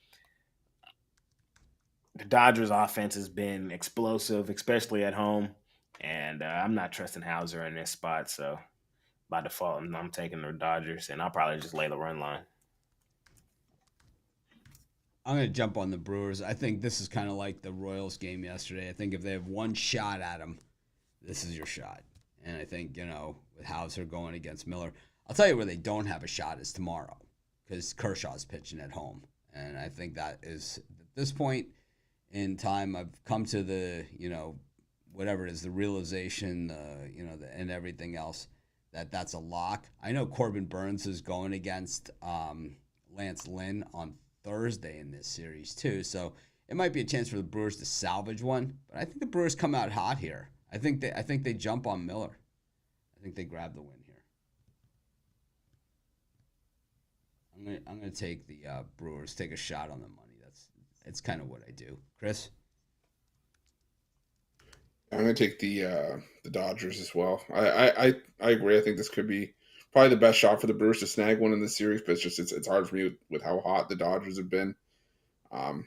the Dodgers' offense has been explosive, especially at home. And I'm not trusting Hauser in this spot, so by default, I'm taking the Dodgers, and I'll probably just lay the run line. I'm going to jump on the Brewers. I think this is kind of like the Royals game yesterday. I think if they have one shot at them, this is your shot. And I think, with Hauser going against Miller, I'll tell you where they don't have a shot is tomorrow because Kershaw's pitching at home. And I think that is, at this point in time, I've come to the, whatever it is, the realization, and everything else, that's a lock. I know Corbin Burns is going against Lance Lynn on Thursday in this series too, so it might be a chance for the Brewers to salvage one. But I think the Brewers come out hot here. I think they jump on Miller. I think they grab the win here. I'm gonna take the Brewers, take a shot on the money. It's kind of what I do, Chris. I'm going to take the Dodgers as well. I agree. I think this could be probably the best shot for the Brewers to snag one in this series, but it's hard for me with how hot the Dodgers have been. Um,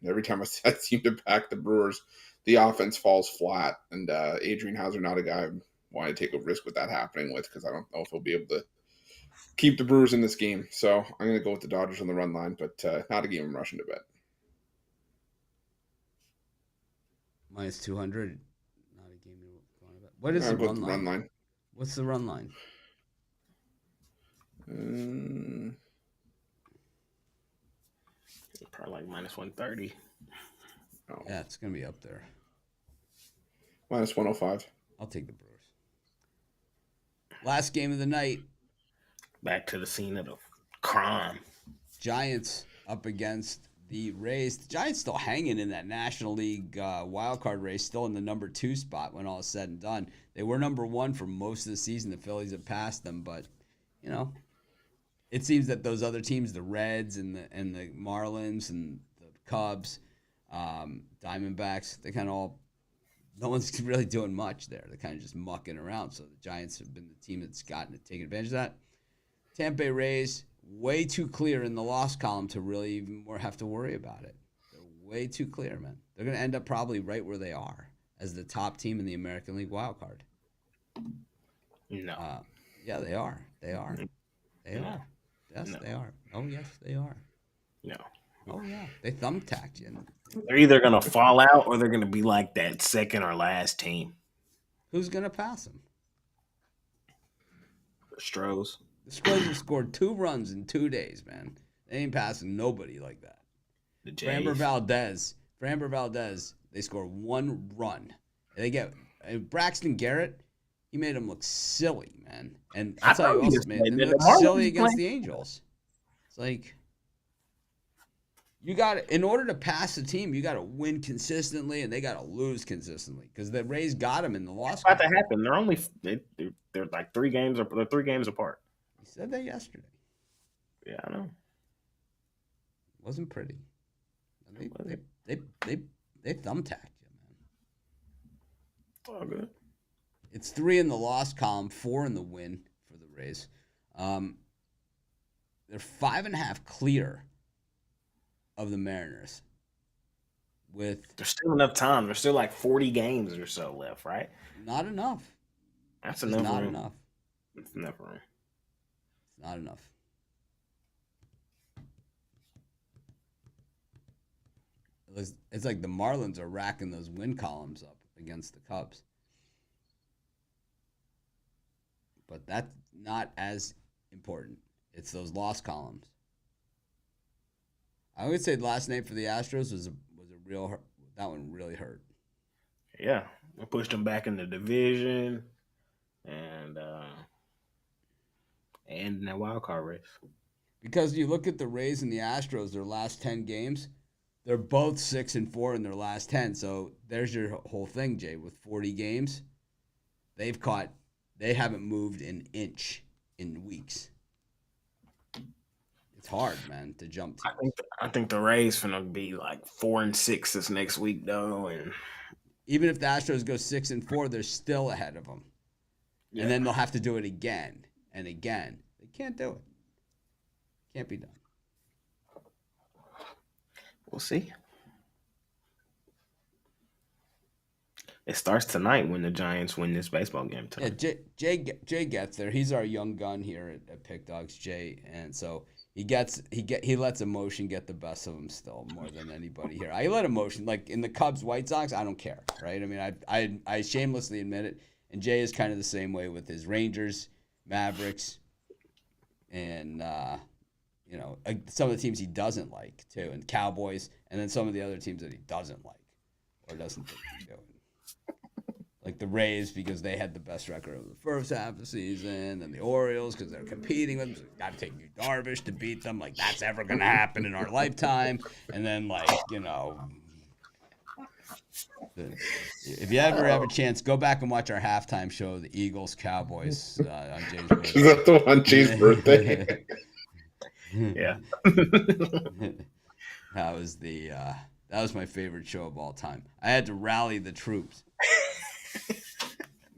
every time I seem to back the Brewers, the offense falls flat, and Adrian Hauser not a guy I want to take a risk with that happening with because I don't know if he'll be able to keep the Brewers in this game. So I'm going to go with the Dodgers on the run line, but not a game I'm rushing to bet. Minus 200. Not a game you're going to bet. What is I'll the go run with the line? run line. What's the run line? Probably like minus 130. Oh. Yeah, it's going to be up there. Minus 105. I'll take the Brewers. Last game of the night. Back to the scene of the crime. Giants up against the Rays. The Giants still hanging in that National League wildcard race, still in the number 2 spot when all is said and done. They were number 1 for most of the season. The Phillies have passed them, but, it seems that those other teams, the Reds and the Marlins and the Cubs, Diamondbacks, they kind of all, no one's really doing much there. They're kind of just mucking around. So the Giants have been the team that's gotten to take advantage of that. Tampa Bay Rays, way too clear in the loss column to really even more have to worry about it. They're way too clear, man. They're going to end up probably right where they are as the top team in the American League wildcard. No. Yeah, they are. They are. They No. are. Yes, No. they are. Oh, yes, they are. No. Oh, yeah. They thumbtacked you. They're either going to fall out or they're going to be like that second or last team. Who's gonna pass him? Stros. The Stros have scored 2 runs in 2 days, man. They ain't passing nobody like that. The Framber Jays. Valdez, they score 1 run. They get Braxton Garrett. He made him look silly, man. And I'll tell you also, man, they look silly against the Angels. It's like you got in order to pass the team, you got to win consistently, and they got to lose consistently because the Rays got them in the loss. It's about to happen. They're only they're like 3 games or they're 3 games apart. He said that yesterday. Yeah, I know. Wasn't pretty. They thumbtacked you, man. Oh, good. It's 3 in the loss column, 4 in the win for the Rays. They're 5.5 clear of the Mariners. There's still enough time. There's still like 40 games or so left, right? Not enough. That's enough. Not enough. It's enough room. It's not enough. It's like the Marlins are racking those win columns up against the Cubs. But that's not as important. It's those loss columns. I would say the last name for the Astros was a real. That one really hurt. Yeah, we pushed them back in the division, and in that wild card race. Because you look at the Rays and the Astros, their last 10 games, they're both 6-4 in their last 10. So there's your whole thing, Jay. With 40 games, they haven't moved an inch in weeks. It's hard, man, to jump to. I think the Rays finna be like 4-6 this next week, though, and even if the Astros go 6-4, they're still ahead of them. Yeah. And then they'll have to do it again and again. They can't do it. Can't be done. We'll see. It starts tonight when the Giants win this baseball game tonight. Yeah, Jay gets there. He's our young gun here at Pick Dogs, Jay, and so he lets emotion get the best of him still more than anybody here. I let emotion, like in the Cubs White Sox, I don't care, right? I mean, I shamelessly admit it, and Jay is kind of the same way with his Rangers, Mavericks, and some of the teams he doesn't like too, and Cowboys, and then some of the other teams that he doesn't like or doesn't think he's doing. Like the Rays because they had the best record of the first half of the season, and the Orioles because they're competing with them. So got to take Yu Darvish to beat them. Like that's ever going to happen in our lifetime. And then if you ever have a chance, go back and watch our halftime show, the Eagles Cowboys on Jay's birthday. Is that the one Jay's birthday? Yeah. That was my favorite show of all time. I had to rally the troops.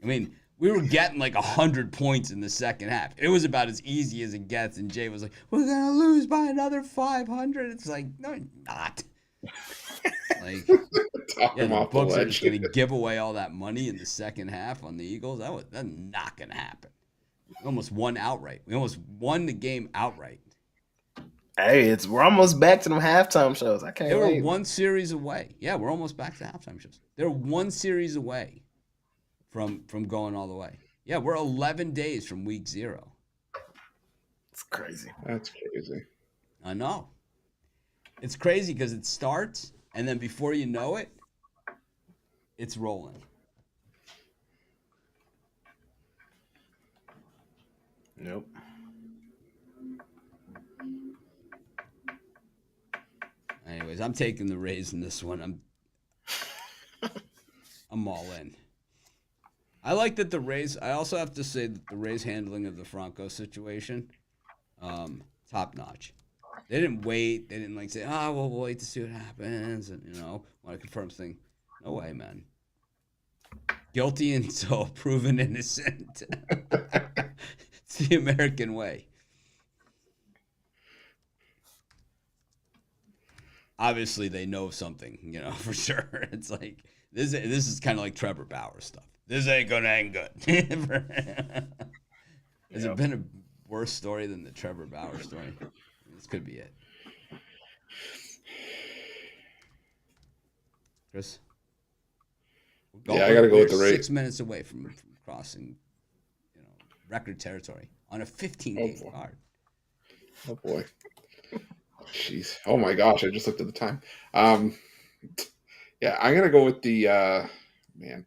I mean, we were getting like 100 points in the second half. It was about as easy as it gets, and Jay was like, "We're gonna lose by another 500." It's like, no, you're not. Like, the books are just gonna give away all that money in the second half on the Eagles. That's not gonna happen. We almost won outright. We almost won the game outright. Hey, we're almost back to them halftime shows. I can't wait. They were one series away. Yeah, we're almost back to halftime shows. They're one series away from going all the way. Yeah, we're 11 days from week 0. It's crazy. That's crazy. I know. It's crazy because it starts, and then before you know it, it's rolling. Nope. Anyways, I'm taking the Rays in this one. I'm all in. I like that the Rays. I also have to say that the Rays' handling of the Franco situation, top notch. They didn't wait. They didn't say, we'll wait to see what happens, and want to confirm thing. No way, man. Guilty until proven innocent. It's the American way. Obviously, they know something, for sure. It's like this is kind of like Trevor Bauer stuff. This ain't gonna end good. Has it been a worse story than the Trevor Bauer story? This could be it. Chris? Yeah, I got to go with the We're Rays. 6 minutes away from crossing, record territory on a 15-game card. Oh boy. Jeez. Oh my gosh, I just looked at the time. Yeah, I'm gonna go with the man.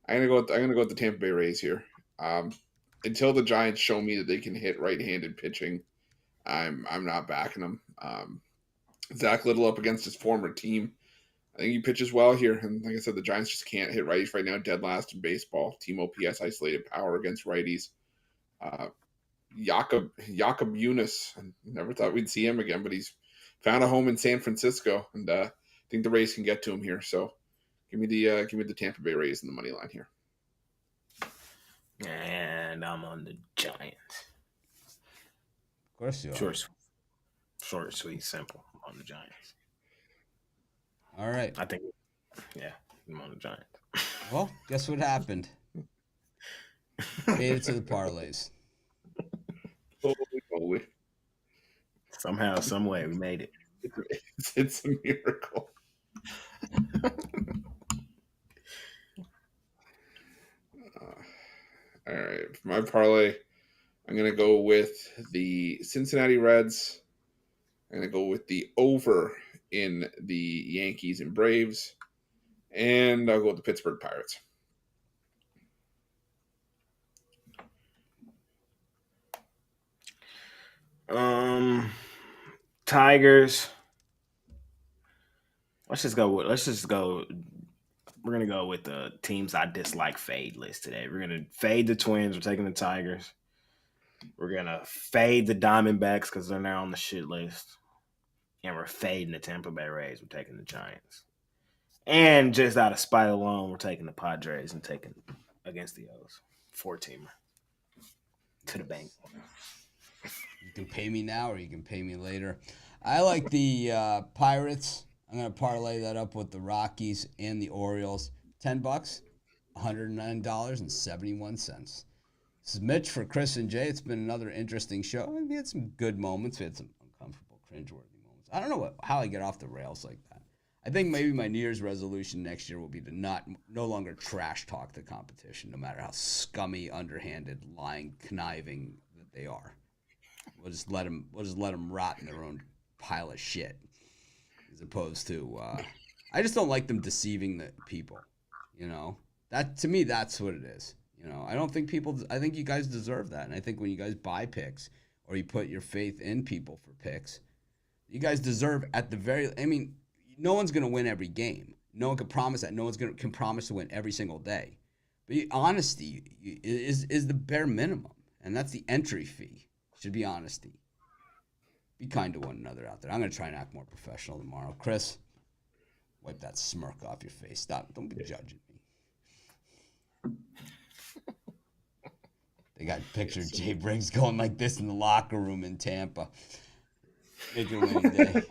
I'm gonna go with the Tampa Bay Rays here. Until the Giants show me that they can hit right-handed pitching, I'm not backing them. Zach Little up against his former team. I think he pitches well here, and like I said, the Giants just can't hit righties right now. Dead last in baseball. Team OPS isolated power against righties. Jakob Yunis. I never thought we'd see him again, but he's found a home in San Francisco, and I think the Rays can get to him here. So give me the Tampa Bay Rays in the money line here. And I'm on the Giants. Of course you are. Short, sweet, simple. I'm on the Giants. All right. I think, yeah, I'm on the Giants. Well, guess what happened? Made it to the parlays. Holy. Somehow, some way, we made it. It's a miracle. All right, for my parlay, I'm going to go with the Cincinnati Reds. I'm going to go with the over in the Yankees and Braves. And I'll go with the Pittsburgh Pirates. Tigers. Let's just go. We're gonna go with the teams I dislike fade list today. We're gonna fade the Twins. We're taking the Tigers. We're gonna fade the Diamondbacks because they're now on the shit list, and we're fading the Tampa Bay Rays. We're taking the Giants, and just out of spite alone, we're taking the Padres and taking against the O's 4-teamer to the bank. You can pay me now or you can pay me later. I like the Pirates. I'm going to parlay that up with the Rockies and the Orioles. $10, $109.71. This is Mitch for Chris and Jay. It's been another interesting show. We had some good moments. We had some uncomfortable, cringeworthy moments. I don't know how I get off the rails like that. I think maybe my New Year's resolution next year will be to no longer trash talk the competition, no matter how scummy, underhanded, lying, conniving that they are. We'll just let them rot in their own pile of shit. As opposed to, I just don't like them deceiving the people. That to me, that's what it is. I think you guys deserve that, and I think when you guys buy picks or you put your faith in people for picks, you guys deserve no one's gonna win every game. No one can promise that. No one's can promise to win every single day. But honesty is the bare minimum, and that's the entry fee. Should be honesty. Be kind to one another out there. I'm going to try and act more professional tomorrow. Chris, wipe that smirk off your face. Stop. Don't be judging me. They got a picture of Jay Briggs going like this in the locker room in Tampa. Make it a winning day.